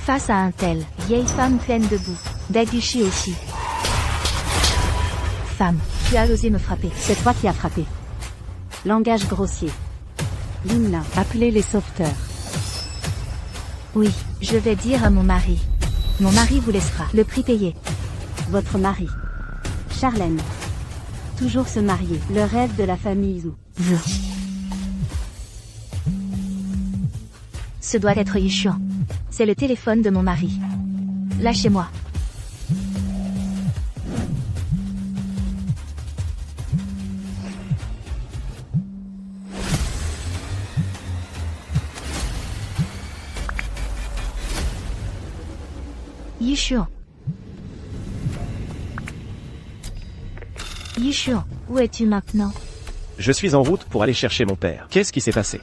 A: Face à un tel, vieille femme pleine de boue. Daguchi aussi. Femme, tu as osé me frapper.
B: C'est toi qui as frappé. Langage grossier.
H: Lin Lin, appelez les sauveteurs.
A: Oui, je vais dire à mon mari. Mon mari vous laissera le prix payé.
B: Votre mari. Charlène. Toujours se marier. Le rêve de la famille Zhou.
A: Vous. Ce doit être Yushuan. C'est le téléphone de mon mari. Lâchez-moi. Yushuan. Yushuan, où es-tu maintenant?
C: Je suis en route pour aller chercher mon père. Qu'est-ce qui s'est passé?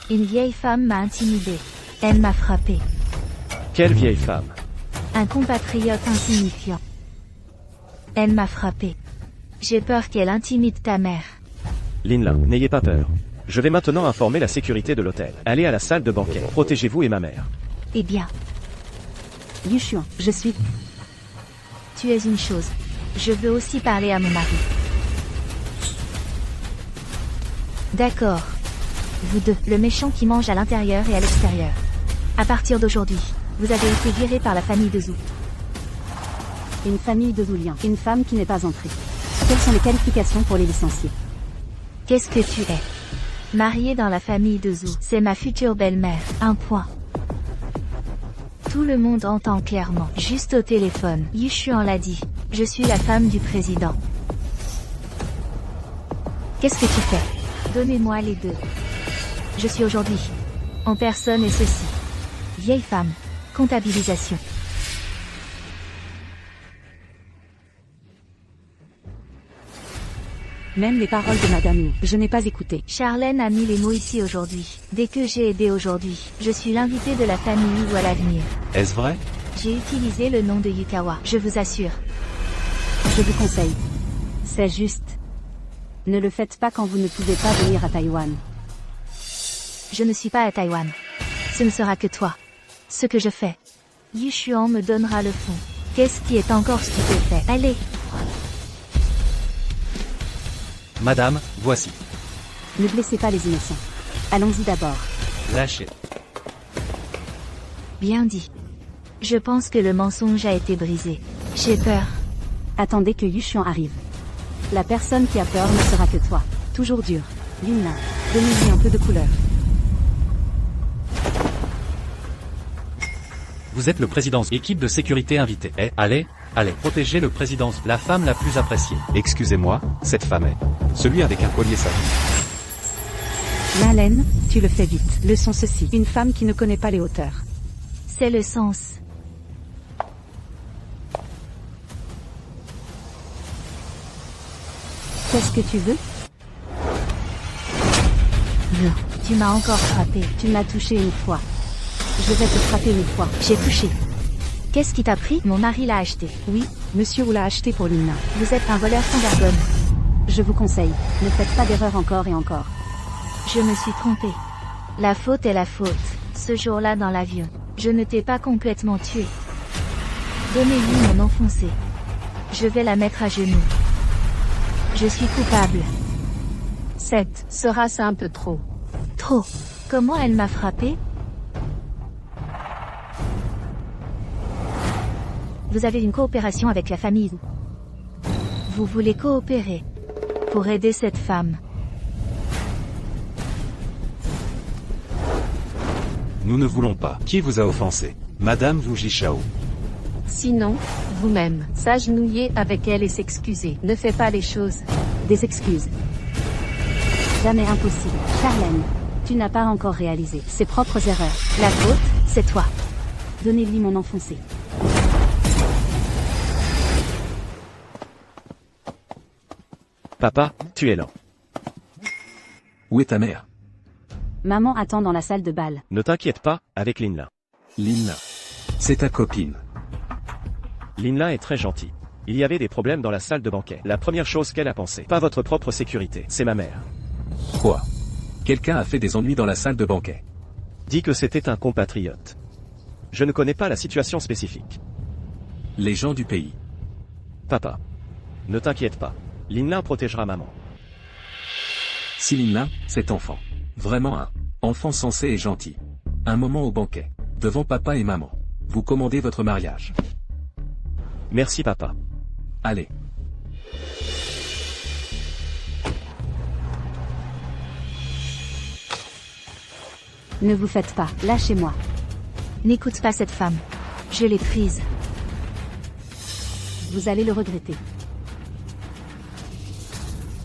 A: Une vieille femme m'a intimidée. Elle m'a frappé.
C: Quelle vieille femme?
A: Un compatriote insignifiant. Elle m'a frappé. J'ai peur qu'elle intimide ta mère.
C: Lin Lin, n'ayez pas peur. Je vais maintenant informer la sécurité de l'hôtel. Allez à la salle de banquet. Protégez-vous et ma mère.
A: Eh bien,
B: Yushuan, je suis...
A: tu es une chose. Je veux aussi parler à mon mari. D'accord. Vous deux, le méchant qui mange à l'intérieur et à l'extérieur. À partir d'aujourd'hui, vous avez été viré par la famille de Zhou.
B: Une famille de Zhouliens. Une femme qui n'est pas entrée. Quelles sont les qualifications pour les licencier?
A: Qu'est-ce que tu es? Mariée dans la famille de Zhou. C'est ma future belle-mère. Un point. Tout le monde entend clairement. Juste au téléphone. Yushuan l'a dit. Je suis la femme du président. Qu'est-ce que tu fais? Donnez-moi les deux. Je suis aujourd'hui en personne et ceci. Vieille femme. Comptabilisation.
H: Même les paroles de Madame Wu, je n'ai pas écouté.
A: Charlène a mis les mots ici aujourd'hui. Dès que j'ai aidé aujourd'hui, je suis l'invité de la famille Wu à l'avenir.
E: Est-ce vrai?
A: J'ai utilisé le nom de Yukawa, je vous assure.
B: Je vous conseille. C'est juste. Ne le faites pas quand vous ne pouvez pas venir à Taïwan.
A: Je ne suis pas à Taïwan. Ce ne sera que toi. Ce que je fais. Yushuan me donnera le fond. Qu'est-ce qui est encore stupéfait? Allez.
F: Madame, voici.
B: Ne blessez pas les innocents. Allons-y d'abord.
F: Lâchez.
A: Bien dit. Je pense que le mensonge a été brisé. J'ai peur.
B: Attendez que Yushuan arrive. La personne qui a peur ne sera que toi.
H: Toujours dur. Lin Lin, donnez-lui un peu de couleur.
F: Vous êtes le président. Équipe de sécurité invitée. Allez, protégez le président, la femme la plus appréciée.
E: Excusez-moi, cette femme est. Celui avec un collier savant.
H: Malène, tu le fais vite. Leçon ceci. Une femme qui ne connaît pas les hauteurs.
A: C'est le sens.
B: Qu'est-ce que tu veux?
A: Tu m'as encore frappé.
B: Tu m'as touché une fois. Je vais te frapper une fois.
A: J'ai touché. Qu'est-ce qui t'a pris? Mon mari l'a acheté.
H: Oui, monsieur vous l'a acheté pour Lina.
A: Vous êtes un voleur sans vergogne.
B: Je vous conseille, ne faites pas d'erreur encore et encore.
A: Je me suis trompée. La faute est la faute. Ce jour-là dans l'avion, je ne t'ai pas complètement tué. Donnez-lui mon enfoncé. Je vais la mettre à genoux. Je suis coupable.
G: 7. Sera-ce un peu trop?
A: Trop. Comment elle m'a frappé? Vous avez une coopération avec la famille. Vous voulez coopérer pour aider cette femme.
E: Nous ne voulons pas. Qui vous a offensé? Madame Wu Jishao.
G: Sinon, vous-même, s'agenouiller avec elle et s'excuser. Ne fais pas les choses.
B: Des excuses. Jamais impossible. Charlène, tu n'as pas encore réalisé ses propres erreurs.
A: La faute, c'est toi.
B: Donnez-lui mon enfoncé.
C: Papa, tu es lent.
E: Où est ta mère?
B: Maman attend dans la salle de bal.
C: Ne t'inquiète pas, avec Linla.
E: Lina. C'est ta copine.
C: Linla est très gentille. Il y avait des problèmes dans la salle de banquet. La première chose qu'elle a pensé, pas votre propre sécurité, c'est ma mère.
E: Quoi? Quelqu'un a fait des ennuis dans la salle de banquet.
C: Dit que c'était un compatriote. Je ne connais pas la situation spécifique.
E: Les gens du pays.
C: Papa. Ne t'inquiète pas. Linla protégera maman.
E: Si Lina, cet enfant. Vraiment un enfant sensé et gentil. Un moment au banquet. Devant papa et maman. Vous commandez votre mariage.
C: Merci papa.
E: Allez.
B: Ne vous faites pas, lâchez-moi.
A: N'écoute pas cette femme. Je l'ai prise.
B: Vous allez le regretter.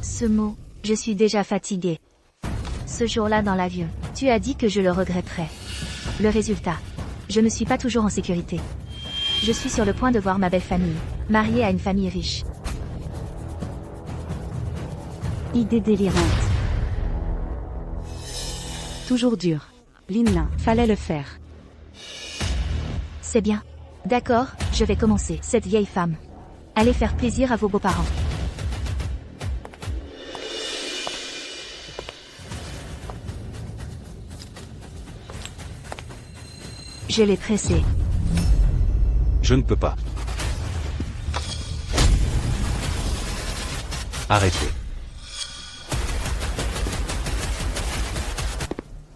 A: Ce mot, je suis déjà fatiguée. Ce jour-là dans l'avion, tu as dit que je le regretterais. Le résultat, je ne suis pas toujours en sécurité. Je suis sur le point de voir ma belle famille, mariée à une famille riche.
B: Idée délirante.
H: Toujours dur. Lina, fallait le faire.
A: C'est bien. D'accord, je vais commencer. Cette vieille femme. Allez faire plaisir à vos beaux-parents. Je l'ai tressé.
E: Je ne peux pas. Arrêtez.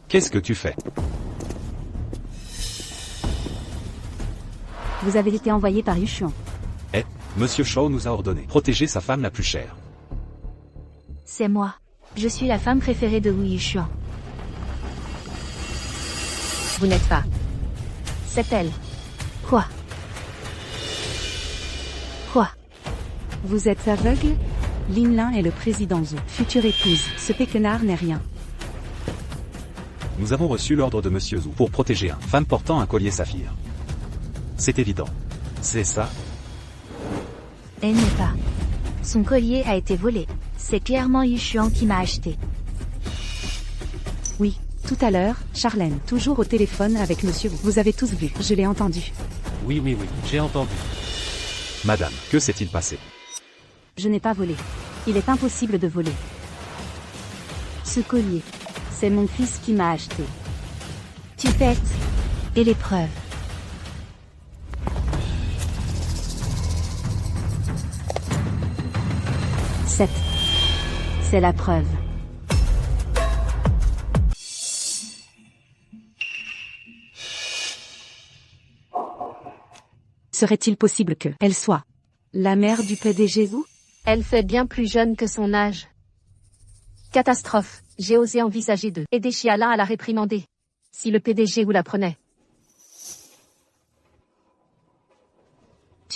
E: Qu'est-ce que tu fais?
B: Vous avez été envoyé par Yushuan.
E: Monsieur Shao nous a ordonné protéger sa femme la plus chère.
A: C'est moi. Je suis la femme préférée de Wu Yushuan.
G: Vous n'êtes pas. C'est elle.
A: Quoi? Quoi?
H: Vous êtes aveugle? Linlin est le président Zhou. Future épouse. Ce péquenard n'est rien.
E: Nous avons reçu l'ordre de Monsieur Zhou pour protéger une femme portant un collier saphir. C'est évident. C'est ça?
A: Elle n'est pas. Son collier a été volé. C'est clairement Yushuan qui m'a acheté.
H: Oui, tout à l'heure, Charlène, toujours au téléphone avec monsieur Wu. Vous avez tous vu, je l'ai entendu.
F: Oui, j'ai entendu.
E: Madame, que s'est-il passé?
B: Je n'ai pas volé. Il est impossible de voler. Ce collier, c'est mon fils qui m'a acheté.
A: Tu pètes. Et les preuves?
B: C'est la preuve.
H: Serait-il possible que elle soit la mère du PDG Zhou?
G: Elle fait bien plus jeune que son âge. Catastrophe. J'ai osé envisager de aider Chiala à la réprimander. Si le PDG vous la prenait.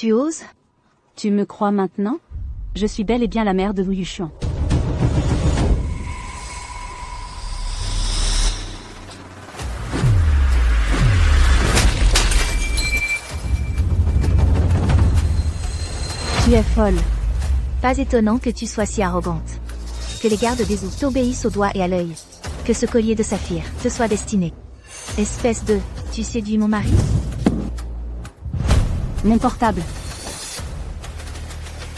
A: Tu oses?
B: Tu me crois maintenant? Je suis bel et bien la mère de Wu Yuxian. Tu es folle.
A: Pas étonnant que tu sois si arrogante. Que les gardes des eaux t'obéissent au doigt et à l'œil. Que ce collier de saphir te soit destiné. Espèce de... Tu séduis mon mari?
B: Mon portable.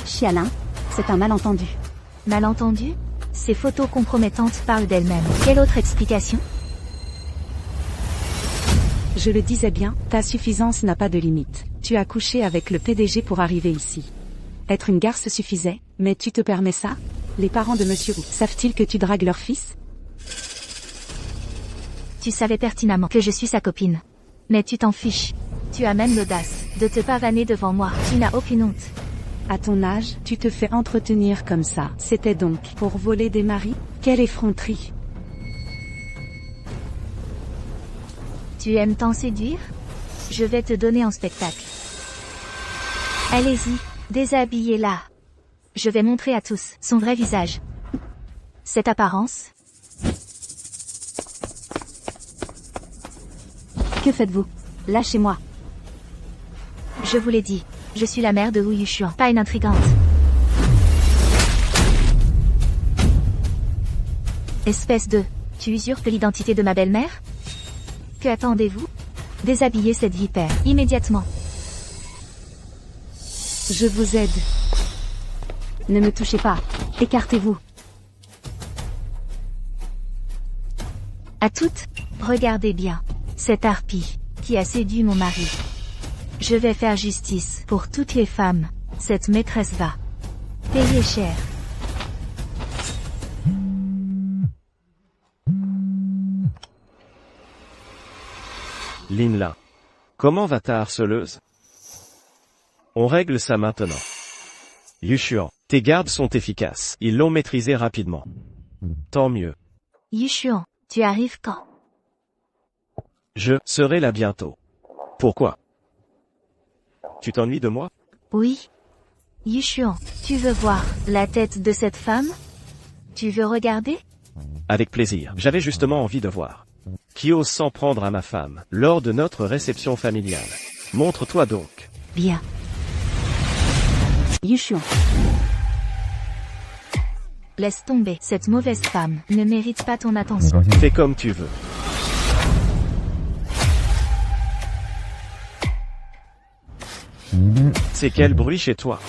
B: Chialin, c'est un malentendu.
A: Malentendu? Ces photos compromettantes parlent d'elles-mêmes. Quelle autre explication?
H: Je le disais bien, ta suffisance n'a pas de limite. Tu as couché avec le PDG pour arriver ici. Être une garce suffisait, mais tu te permets ça? Les parents de Monsieur Wu savent-ils que tu dragues leur fils?
A: Tu savais pertinemment que je suis sa copine. Mais tu t'en fiches. Tu as même l'audace de te pavaner devant moi. Tu n'as aucune honte.
H: À ton âge, tu te fais entretenir comme ça. C'était donc pour voler des maris? Quelle effronterie!
A: Tu aimes tant séduire? Je vais te donner en spectacle. Allez-y, déshabillez-la. Je vais montrer à tous son vrai visage. Cette apparence.
B: Que faites-vous? Lâchez-moi.
A: Je vous l'ai dit, je suis la mère de Wu Yuxian, pas une intrigante. Espèce de... Tu usurpes l'identité de ma belle-mère? Que attendez-vous? Déshabillez cette vipère, immédiatement.
H: Je vous aide.
B: Ne me touchez pas. Écartez-vous.
A: À toutes, regardez bien. Cette harpie, qui a séduit mon mari. Je vais faire justice pour toutes les femmes. Cette maîtresse va payer cher.
C: Linla. Comment va ta harceleuse? On règle ça maintenant. Yuxian, tes gardes sont efficaces. Ils l'ont maîtrisé rapidement. Tant mieux.
A: Yuxian, tu arrives quand?
C: Je serai là bientôt. Pourquoi? Tu t'ennuies de moi?
A: Oui. Yuxian, tu veux voir la tête de cette femme? Tu veux regarder?
C: Avec plaisir. J'avais justement envie de voir. Qui ose s'en prendre à ma femme, lors de notre réception familiale? Montre-toi donc.
A: Bien.
B: Yuxian.
A: Laisse tomber, cette mauvaise femme ne mérite pas ton attention.
C: Fais comme tu veux. C'est quel bruit chez toi?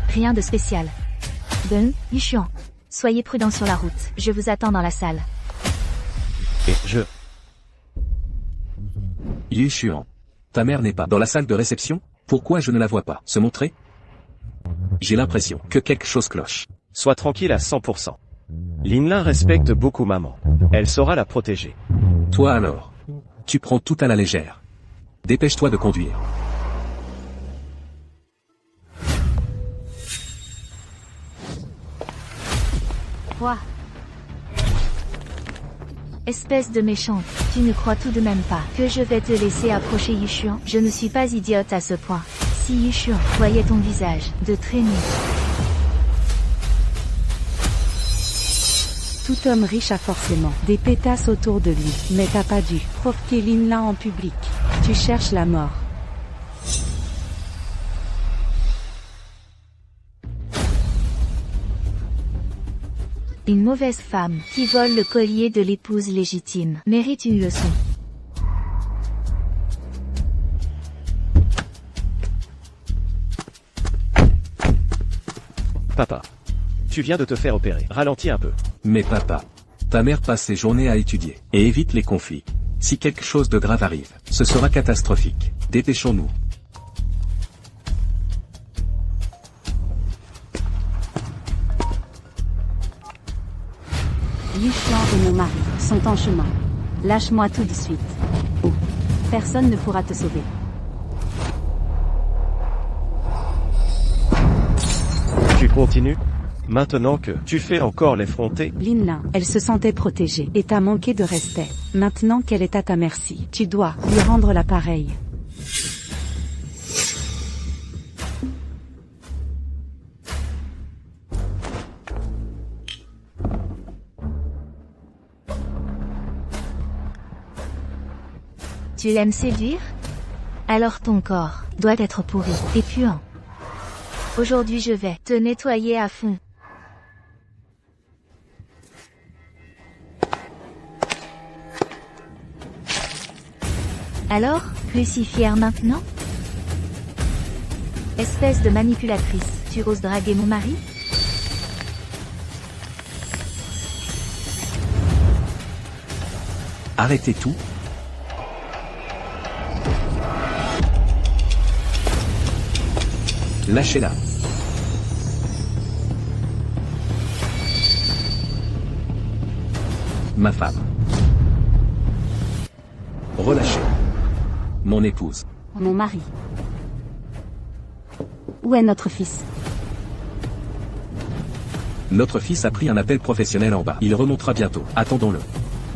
A: Rien de spécial. Ben, Yuxian, soyez prudent sur la route. Je vous attends dans la salle.
C: Et je...
I: Yuxian. Ta mère n'est pas dans la salle de réception? Pourquoi je ne la vois pas se montrer? J'ai l'impression que quelque chose cloche.
C: Sois tranquille à 100%. Linla respecte beaucoup maman. Elle saura la protéger.
I: Toi alors? Tu prends tout à la légère. Dépêche-toi de conduire.
A: Quoi? Espèce de méchante, tu ne crois tout de même pas que je vais te laisser approcher Yuxian? Je ne suis pas idiote à ce point. Si Yuxian voyait ton visage de traîner.
H: Tout homme riche a forcément des pétasses autour de lui, mais t'as pas dû provoquer Linla en public. Tu cherches la mort.
A: Une mauvaise femme qui vole le collier de l'épouse légitime mérite une leçon.
C: Papa. Tu viens de te faire opérer. Ralentis un peu.
I: Mais papa, ta mère passe ses journées à étudier et évite les conflits. Si quelque chose de grave arrive, ce sera catastrophique. Dépêchons-nous.
B: Yuxian et mon mari sont en chemin. Lâche-moi tout de suite. Oh. Personne ne pourra te sauver.
C: Tu continues? Maintenant que tu fais encore l'effronter?
H: Linla, elle se sentait protégée et t'a manqué de respect. Maintenant qu'elle est à ta merci, tu dois lui rendre l'appareil.
A: Tu l'aimes séduire? Alors ton corps doit être pourri et puant. Aujourd'hui je vais te nettoyer à fond. Alors, plus si fière maintenant? Espèce de manipulatrice, tu oses draguer mon mari?
I: Arrêtez tout. Lâchez-la. Ma femme. Relâchez. Mon épouse.
B: Mon mari. Où est notre fils?
I: Notre fils a pris un appel professionnel en bas. Il remontera bientôt. Attendons-le.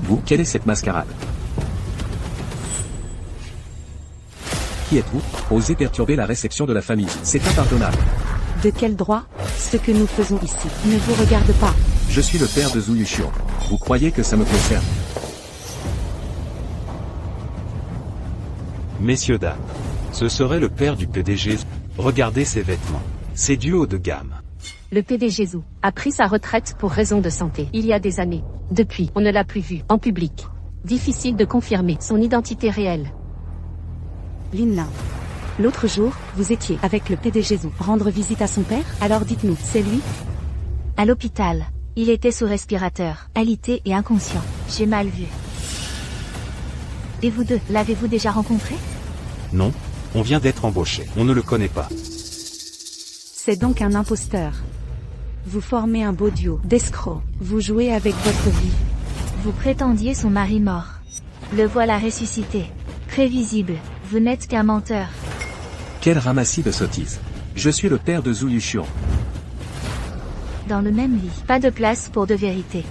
I: Vous, quelle est cette mascarade? Qui êtes-vous? Osez perturber la réception de la famille. C'est impardonnable.
H: De quel droit? Ce que nous faisons ici ne vous regarde pas.
I: Je suis le père de Zhu Yuxiong. Vous croyez que ça me concerne?
E: Messieurs, dames. Ce serait le père du PDG. Regardez ses vêtements. C'est du haut de gamme.
G: Le PDG Zhu a pris sa retraite pour raison de santé il y a des années. Depuis, on ne l'a plus vu en public. Difficile de confirmer son identité réelle.
H: Lin Lin. L'autre jour, vous étiez avec le PDG Zhu rendre visite à son père? Alors dites-nous, c'est lui?
A: À l'hôpital. Il était sous respirateur, alité et inconscient. J'ai mal vu. Et vous deux, l'avez-vous déjà rencontré?
E: Non, on vient d'être embauché. On ne le connaît pas.
H: C'est donc un imposteur. Vous formez un beau duo d'escrocs. Vous jouez avec votre vie.
A: Vous prétendiez son mari mort. Le voilà ressuscité. Prévisible, vous n'êtes qu'un menteur.
I: Quel ramassis de sottises. Je suis le père de Zhu Yuxiong.
A: Dans le même lit, pas de place pour de vérité.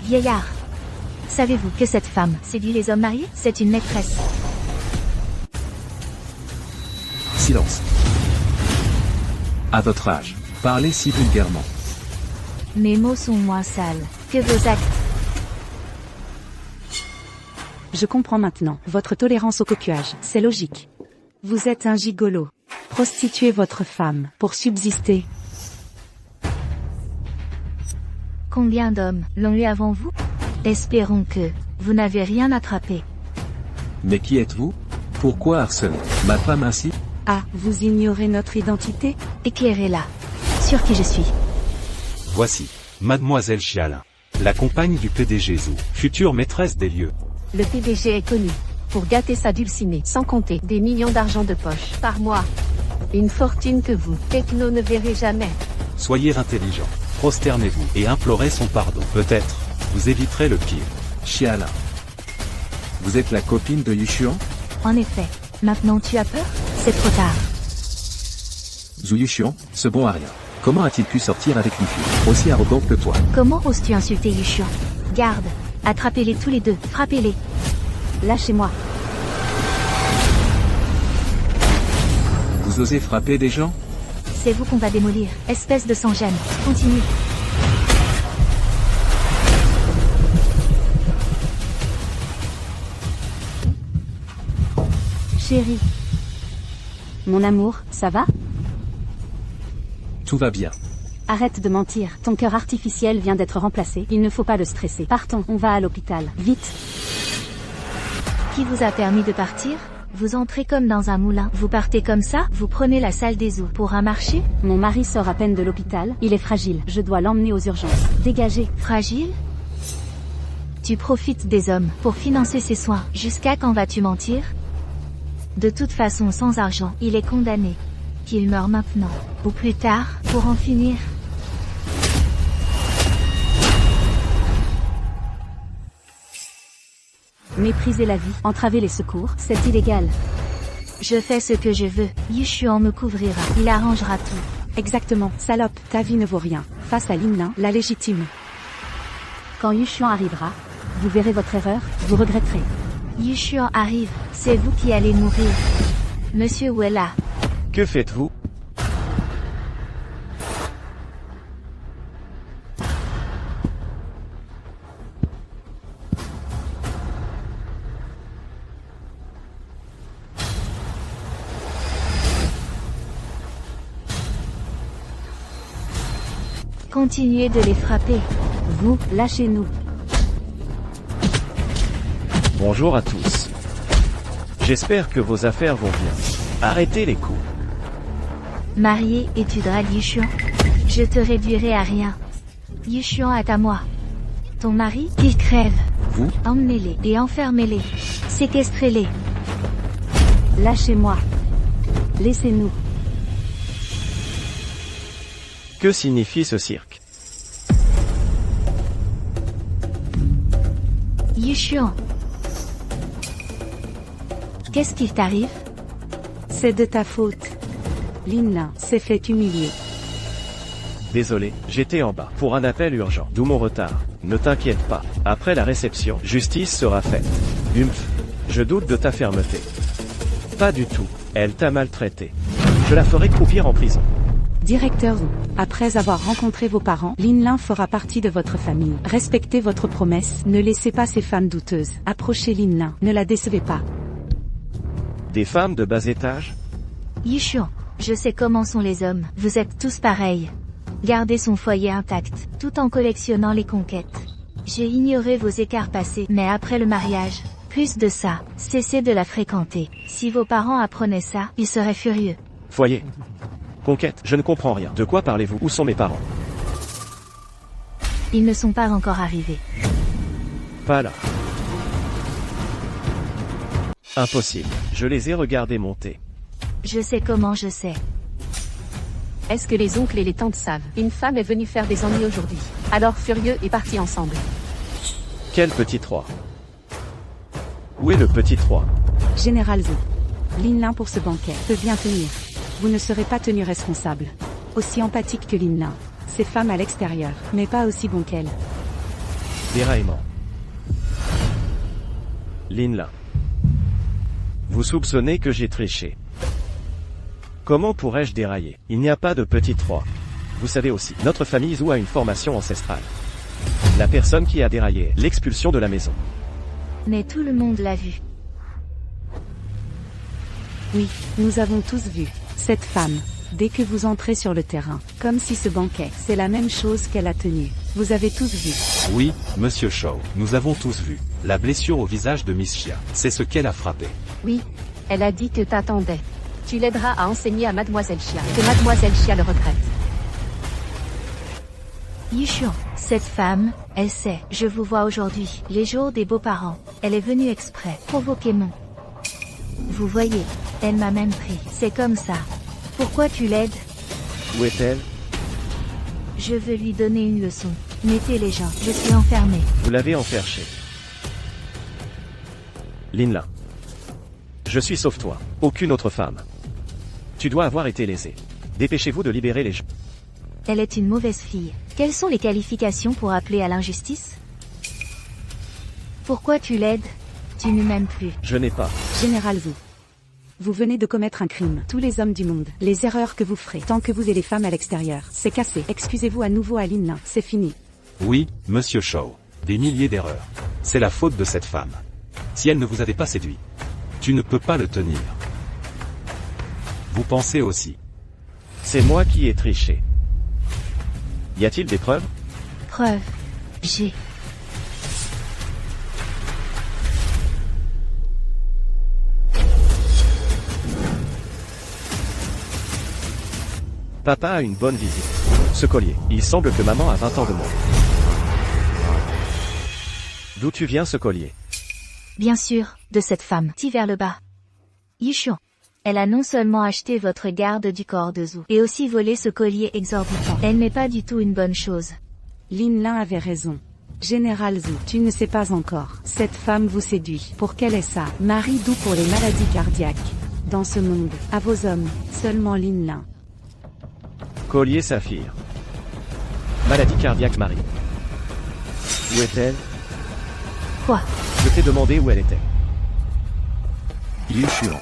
A: Vieillard. Savez-vous que cette femme séduit les hommes mariés? C'est une maîtresse.
I: Silence. À votre âge, parlez si vulgairement.
A: Mes mots sont moins sales que vos actes.
H: Je comprends maintenant votre tolérance au coquillage. C'est logique. Vous êtes un gigolo. Prostituez votre femme pour subsister.
A: Combien d'hommes l'ont eu avant vous? Espérons que vous n'avez rien attrapé.
I: Mais qui êtes-vous? Pourquoi harceler ma femme ainsi?
H: Ah, vous ignorez notre identité?
A: Éclairez-la. Sur qui je suis.
E: Voici, Mademoiselle Chialin. La compagne du PDG Zhu, future maîtresse des lieux.
G: Le PDG est connu pour gâter sa dulcinée, sans compter des millions d'argent de poche par mois. Une fortune que vous, techno, ne verrez jamais.
E: Soyez intelligent. Prosternez-vous et implorez son pardon. Peut-être, vous éviterez le pire.
I: Chialin. Vous êtes la copine de Yuxiong?
A: En effet. Maintenant tu as peur? C'est trop tard.
I: Zhu Yuxiong, ce bon à rien. Comment a-t-il pu sortir avec une fille aussi arrogante que toi?
A: Comment oses-tu insulter Yuxiong? Garde. Attrapez-les tous les deux. Frappez-les.
B: Lâchez-moi.
I: Vous osez frapper des gens?
A: C'est vous qu'on va démolir, espèce de sans-gêne. Continue.
B: Chérie. Mon amour, ça va?
I: Tout va bien.
B: Arrête de mentir, ton cœur artificiel vient d'être remplacé, il ne faut pas le stresser. Partons, on va à l'hôpital, vite.
A: Qui vous a permis de partir? Vous entrez comme dans un moulin. Vous partez comme ça? Vous prenez la salle des eaux pour un marché?
B: Mon mari sort à peine de l'hôpital, il est fragile, je dois l'emmener aux urgences. Dégagez.
A: Fragile? Tu profites des hommes pour financer ses soins. Jusqu'à quand vas-tu mentir? De toute façon, sans argent, il est condamné. Qu'il meure maintenant, ou plus tard, pour en finir.
B: Mépriser la vie, entraver les secours, c'est illégal.
A: Je fais ce que je veux, Yuxiong me couvrira, il arrangera tout.
H: Exactement, salope, ta vie ne vaut rien. Face à Lin Lin, la légitime.
B: Quand Yuxiong arrivera, vous verrez votre erreur, vous regretterez.
A: Yuxiong arrive, c'est vous qui allez mourir. Monsieur Wella.
C: Que faites-vous?
A: Continuez de les frapper.
B: Vous, lâchez-nous.
C: Bonjour à tous. J'espère que vos affaires vont bien. Arrêtez les coups.
A: Marié et tu dragues Yushuan. Je te réduirai à rien. Yushuan est à moi. Ton mari, il crève.
E: Vous?
A: Emmenez-les et enfermez-les. Séquestrez-les.
B: Lâchez-moi. Laissez-nous.
C: Que signifie ce cirque?
A: Yushuan. Qu'est-ce qui t'arrive?
H: C'est de ta faute. Linlin s'est fait humilier.
C: Désolé, j'étais en bas pour un appel urgent, d'où mon retard. Ne t'inquiète pas, après la réception, justice sera faite. Humph, je doute de ta fermeté. Pas du tout, elle t'a maltraité. Je la ferai croupir en prison.
H: Directeur Wu, après avoir rencontré vos parents, Linlin fera partie de votre famille. Respectez votre promesse, ne laissez pas ces femmes douteuses. Approchez Linlin, ne la décevez pas.
C: Des femmes de bas étage?
A: Yushuan, je sais comment sont les hommes. Vous êtes tous pareils. Gardez son foyer intact, tout en collectionnant les conquêtes. J'ai ignoré vos écarts passés, mais après le mariage, plus de ça, cessez de la fréquenter. Si vos parents apprenaient ça, ils seraient furieux.
C: Foyer. Conquête, je ne comprends rien. De quoi parlez-vous? Où sont mes parents?
A: Ils ne sont pas encore arrivés.
C: Pas là. Impossible. Je les ai regardés monter.
A: Je sais comment je sais.
G: Est-ce que les oncles et les tantes savent? Une femme est venue faire des ennuis aujourd'hui. Alors Furieux est parti ensemble.
C: Quel petit 3? Où est le petit 3?
H: Général Zhou. Linlin pour ce banquet peut bien tenir. Vous ne serez pas tenu responsable. Aussi empathique que Linlin. Ces femmes à l'extérieur, mais pas aussi bon qu'elle.
C: Déraillement. Linlin. Vous soupçonnez que j'ai triché. Comment pourrais-je dérailler? Il n'y a pas de petit 3. Vous savez aussi, notre famille Zhou a une formation ancestrale. La personne qui a déraillé, l'expulsion de la maison.
A: Mais tout le monde l'a vu.
H: Oui, nous avons tous vu cette femme. Dès que vous entrez sur le terrain, comme si ce banquet, c'est la même chose qu'elle a tenu. Vous avez tous vu.
E: Oui, monsieur Shaw, nous avons tous vu. La blessure au visage de Miss Xia, c'est ce qu'elle a frappé.
G: Oui, elle a dit que t'attendais. Tu l'aideras à enseigner à Mademoiselle Xia, que Mademoiselle Xia le regrette.
A: Yushuan, cette femme, elle sait, je vous vois aujourd'hui, les jours des beaux-parents. Elle est venue exprès, provoquer mon. Vous voyez, elle m'a même pris, c'est comme ça. Pourquoi tu l'aides?
C: Où est-elle?
A: Je veux lui donner une leçon. Mettez les gens, je suis enfermé.
C: Vous l'avez enferché. Linlin. Je suis sauf toi, aucune autre femme. Tu dois avoir été lésée. Dépêchez-vous de libérer les gens.
A: Elle est une mauvaise fille. Quelles sont les qualifications pour appeler à l'injustice? Pourquoi tu l'aides? Tu ne m'aimes plus.
C: Je n'ai pas.
H: Général Zhou. Vous venez de commettre un crime. Tous les hommes du monde. Les erreurs que vous ferez, tant que vous et les femmes à l'extérieur, c'est cassé. Excusez-vous à nouveau à Linlin, c'est fini.
E: Oui, monsieur Shaw. Des milliers d'erreurs. C'est la faute de cette femme. Si elle ne vous avait pas séduit, tu ne peux pas le tenir. Vous pensez aussi.
C: C'est moi qui ai triché. Y a-t-il des preuves?
A: Preuve. J'ai.
C: Papa a une bonne visite. Ce collier, il semble que maman a 20 ans de moins. D'où tu viens ce collier?
A: Bien sûr, de cette femme. Ti vers le bas. Yushuan. Elle a non seulement acheté votre garde du corps de Zhou, et aussi volé ce collier exorbitant. Elle n'est pas du tout une bonne chose.
H: Linlin avait raison. Général Zhou, tu ne sais pas encore. Cette femme vous séduit. Pour qu'elle ait ça, Marie Dou pour les maladies cardiaques. Dans ce monde, à vos hommes, seulement Linlin.
C: Collier saphir. Maladie cardiaque Marie. Où est-elle?
A: Quoi?
C: Je t'ai demandé où elle était.
I: Yushuan.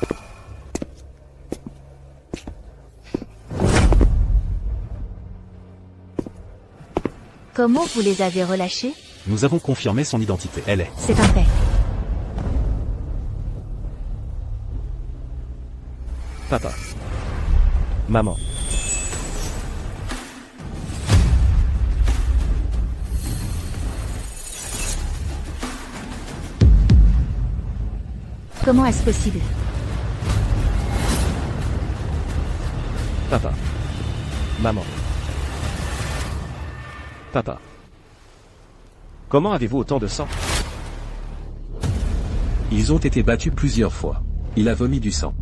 A: Comment vous les avez relâchés?
E: Nous avons confirmé son identité. Elle est.
A: C'est un fait.
C: Papa. Maman.
A: Comment est-ce possible?
C: Papa. Maman. Papa. Comment avez-vous autant de sang?
I: Ils ont été battus plusieurs fois. Il a vomi du sang.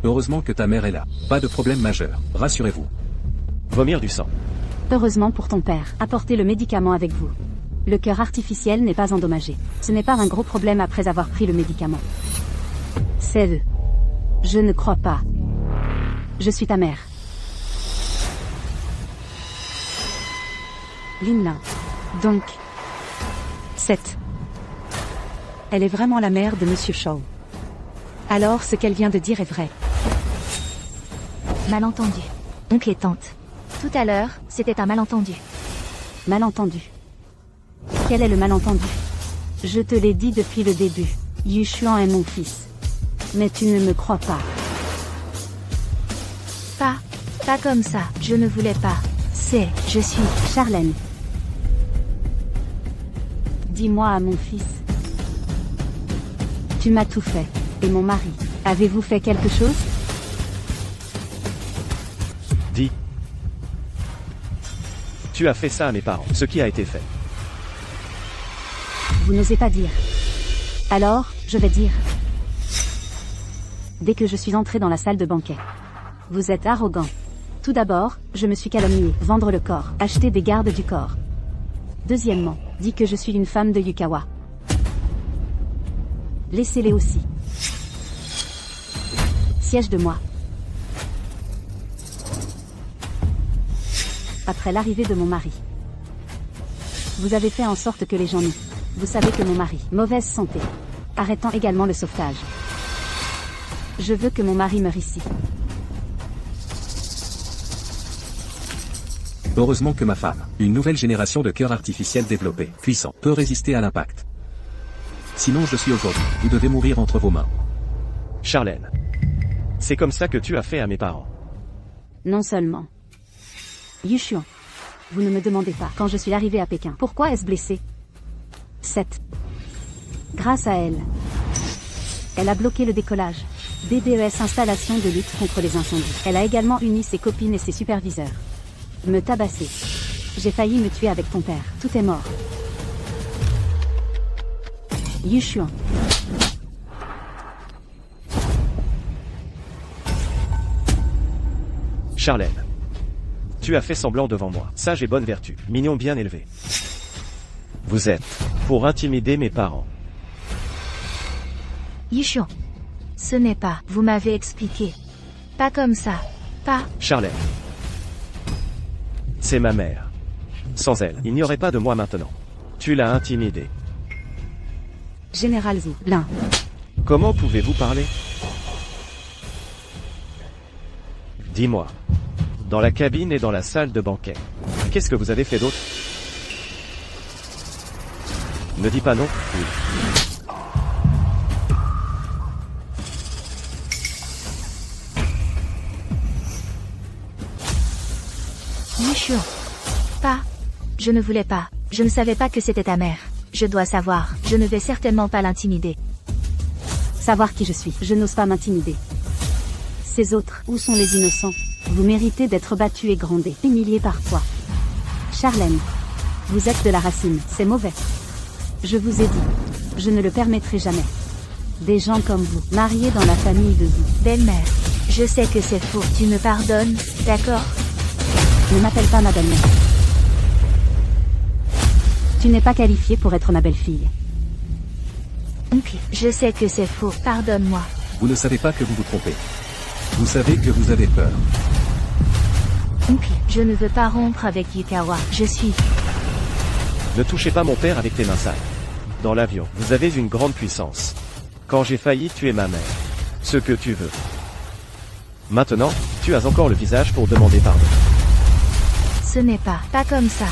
I: Heureusement que ta mère est là. Pas de problème majeur, rassurez-vous.
C: Vomir du sang.
B: Heureusement pour ton père, apportez le médicament avec vous. Le cœur artificiel n'est pas endommagé. Ce n'est pas un gros problème après avoir pris le médicament. C'est eux. Je ne crois pas. Je suis ta mère.
H: Linlin. Donc. 7. Elle est vraiment la mère de Monsieur Shaw. Alors ce qu'elle vient de dire est vrai.
A: Malentendu. Oncle et tante. Tout à l'heure, c'était un malentendu.
B: Malentendu. Quel est le malentendu? Je te l'ai dit depuis le début. Yushuan est mon fils. Mais tu ne me crois pas.
A: Pas comme ça, je ne voulais pas. Je suis
B: Charlène. Dis-moi à mon fils. Tu m'as tout fait. Et mon mari. Avez-vous fait quelque chose?
C: Dis. Tu as fait ça à mes parents, ce qui a été fait.
B: Vous n'osez pas dire. Alors, je vais dire. Dès que je suis entré dans la salle de banquet. Vous êtes arrogant. Tout d'abord, je me suis calomnié, vendre le corps, acheter des gardes du corps. Deuxièmement, dit que je suis une femme de Yukawa. Laissez-les aussi. Siège de moi. Après l'arrivée de mon mari. Vous avez fait en sorte que les gens nient. Vous savez que mon mari, mauvaise santé. Arrêtant également le sauvetage. Je veux que mon mari meure ici.
I: Heureusement que ma femme, une nouvelle génération de cœurs artificiels développés, puissants, peut résister à l'impact. Sinon je suis aujourd'hui, vous devez mourir entre vos mains.
C: Charlène. C'est comme ça que tu as fait à mes parents.
B: Non seulement. Yushuan. Vous ne me demandez pas quand je suis arrivé à Pékin. Pourquoi est-ce blessé? 7. Grâce à elle. Elle a bloqué le décollage. DDES installation de lutte contre les incendies. Elle a également uni ses copines et ses superviseurs. Me tabasser. J'ai failli me tuer avec ton père. Tout est mort. Yushuan.
C: Charlène. Tu as fait semblant devant moi. Sage et bonne vertu. Mignon bien élevé. Vous êtes pour intimider mes parents.
A: Yushuan. Ce n'est pas, vous m'avez expliqué. Pas comme ça. Pas.
C: Charlène. C'est ma mère. Sans elle, il n'y aurait pas de moi maintenant. Tu l'as intimidée.
H: Général Zhu, l'un.
C: Comment pouvez-vous parler? Dis-moi. Dans la cabine et dans la salle de banquet. Qu'est-ce que vous avez fait d'autre? Ne dis pas non. Oui.
A: Yushuan. Pas. Je ne voulais pas. Je ne savais pas que c'était ta mère. Je dois savoir. Je ne vais certainement pas l'intimider.
B: Savoir qui je suis. Je n'ose pas m'intimider. Ces autres, où sont les innocents? Vous méritez d'être battus et grondés, humiliés par toi. Charlène. Vous êtes de la racine, c'est mauvais. Je vous ai dit. Je ne le permettrai jamais. Des gens comme vous, mariés dans la famille de Zhu.
A: Belle-mère. Je sais que c'est faux. Tu me pardonnes, d'accord?
B: Ne m'appelle pas ma belle-mère. Tu n'es pas qualifiée pour être ma belle-fille.
A: Oncle, je sais que c'est faux. Pardonne-moi.
I: Vous ne savez pas que vous vous trompez. Vous savez que vous avez peur.
A: Oncle, je ne veux pas rompre avec Yukawa. Je suis...
C: Ne touchez pas mon père avec tes mains sales. Dans l'avion, vous avez une grande puissance. Quand j'ai failli tuer ma mère. Ce que tu veux. Maintenant, tu as encore le visage pour demander pardon.
A: Ce n'est pas comme ça.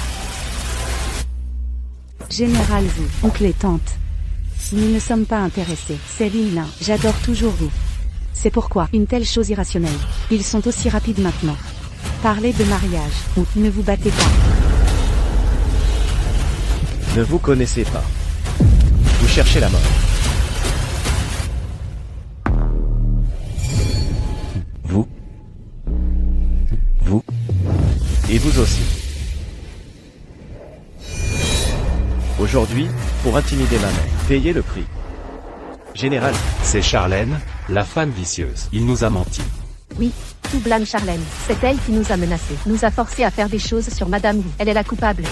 H: Général Zhu, oncle et tante. Nous ne sommes pas intéressés. C'est Linlin, j'adore toujours vous. C'est pourquoi une telle chose irrationnelle. Ils sont aussi rapides maintenant. Parlez de mariage, ou ne vous battez pas.
C: Ne vous connaissez pas. Vous cherchez la mort. vous aussi. Aujourd'hui, pour intimider ma mère, payez le prix. Général,
E: C'est Charlène, la femme vicieuse. Il nous a menti.
G: Oui, tout blâme Charlène. C'est elle qui nous a menacés, nous a forcés à faire des choses sur Madame Wu. Elle est la coupable.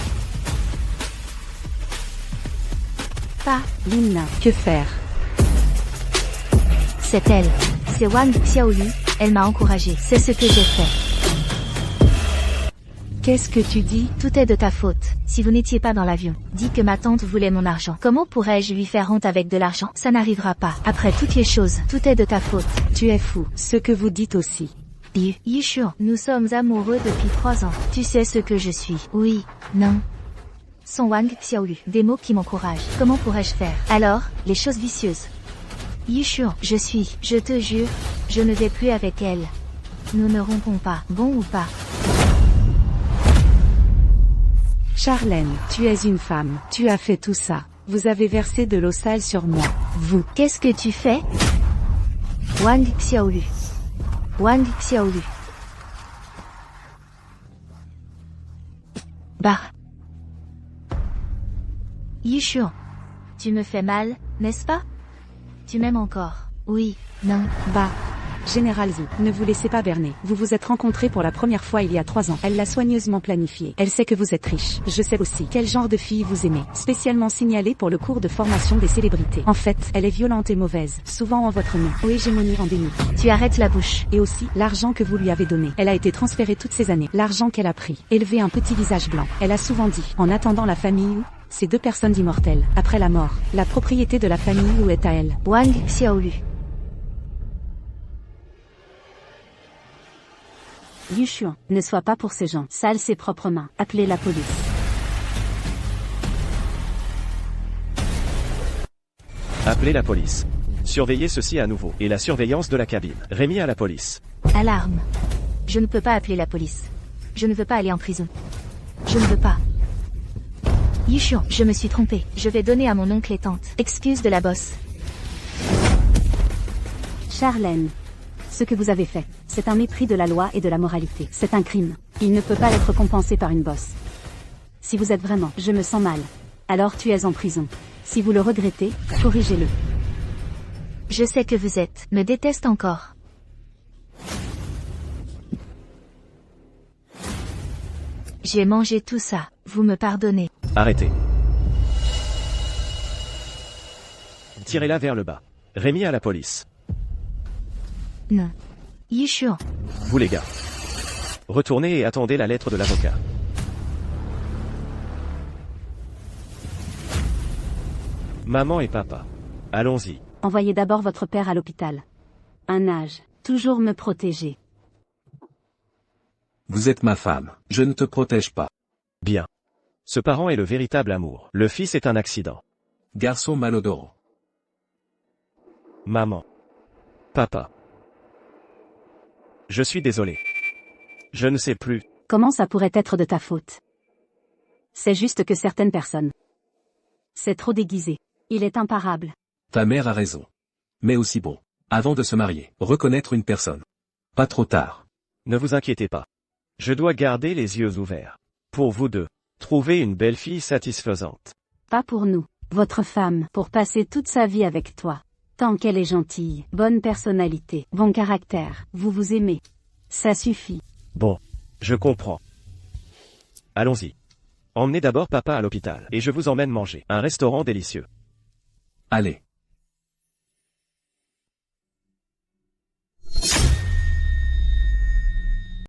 H: Pas, Lin, que faire?
A: C'est elle. C'est Wang Xiaolu, elle m'a encouragée. C'est ce que j'ai fait.
H: Qu'est-ce que tu dis?
A: Tout est de ta faute. Si vous n'étiez pas dans l'avion, dis que ma tante voulait mon argent. Comment pourrais-je lui faire honte avec de l'argent? Ça n'arrivera pas. Après toutes les choses, tout est de ta faute.
H: Tu es fou. Ce que vous dites aussi.
A: Yishuo, nous sommes amoureux depuis 3 ans. Tu sais ce que je suis. Oui, non. Son Wang Xiaolu, des mots qui m'encouragent. Comment pourrais-je faire? Alors, les choses vicieuses. Yishuo, je te jure, je ne vais plus avec elle. Nous ne rompons pas, bon ou pas.
H: Charlène, tu es une femme. Tu as fait tout ça. Vous avez versé de l'eau sale sur moi. Vous.
A: Qu'est-ce que tu fais? Wang Xiaolu. Wang Xiaolu. Bah. Yishuo. Tu me fais mal, n'est-ce pas? Tu m'aimes encore? Oui, non.
H: Bah. Général Zhu, ne vous laissez pas berner. Vous vous êtes rencontrés pour la première fois il y a 3 ans. Elle l'a soigneusement planifié. Elle sait que vous êtes riche. Je sais aussi quel genre de fille vous aimez. Spécialement signalée pour le cours de formation des célébrités. En fait, elle est violente et mauvaise. Souvent en votre nom. Aux hégémonies endémiques.
A: Tu arrêtes la bouche.
H: Et aussi, l'argent que vous lui avez donné. Elle a été transférée toutes ces années. L'argent qu'elle a pris. Élevé un petit visage blanc. Elle a souvent dit, en attendant la famille Wu, ces 2 personnes immortelles. Après la mort, la propriété de la famille Wu est à elle.
A: Wang Xiaolu.
B: Yushuan, ne sois pas pour ces gens. Sale ses propres mains. Appelez la police.
C: appelez la police. Surveillez ceci à nouveau. Et la surveillance de la cabine. Rémi à la police.
A: Alarme. Je ne peux pas appeler la police. Je ne veux pas aller en prison. Je ne veux pas. Yishuan, je me suis trompée. Je vais donner à mon oncle et tante. Excuse de la bosse.
B: Charlène. Ce que vous avez fait, c'est un mépris de la loi et de la moralité. C'est un crime. Il ne peut pas être compensé par une bosse. Si vous êtes vraiment, je me sens mal. Alors tu es en prison. Si vous le regrettez, corrigez-le.
A: Je sais que vous êtes, me déteste encore. J'ai mangé tout ça, vous me pardonnez.
C: Arrêtez. Tirez-la vers le bas. Rémi à la police.
A: Non. Yishuan.
C: Vous les gars. Retournez et attendez la lettre de l'avocat. Maman et papa. Allons-y.
B: Envoyez d'abord votre père à l'hôpital. Un âge. Toujours me protéger.
I: Vous êtes ma femme. Je ne te protège pas.
C: Bien. Ce parent est le véritable amour. Le fils est un accident.
I: Garçon malodorant.
C: Maman. Papa. Je suis désolé. Je ne sais plus.
B: Comment ça pourrait être de ta faute? C'est juste que certaines personnes. C'est trop déguisé. Il est imparable.
I: Ta mère a raison. Mais aussi bon. Avant de se marier, reconnaître une personne. Pas trop tard.
C: Ne vous inquiétez pas. Je dois garder les yeux ouverts. Pour vous deux. Trouver une belle fille satisfaisante.
B: Pas pour nous. Votre femme, pour passer toute sa vie avec toi. Tant qu'elle est gentille, bonne personnalité, bon caractère, vous vous aimez. Ça suffit.
C: Bon. Je comprends. Allons-y. Emmenez d'abord papa à l'hôpital et je vous emmène manger. Un restaurant délicieux.
I: Allez.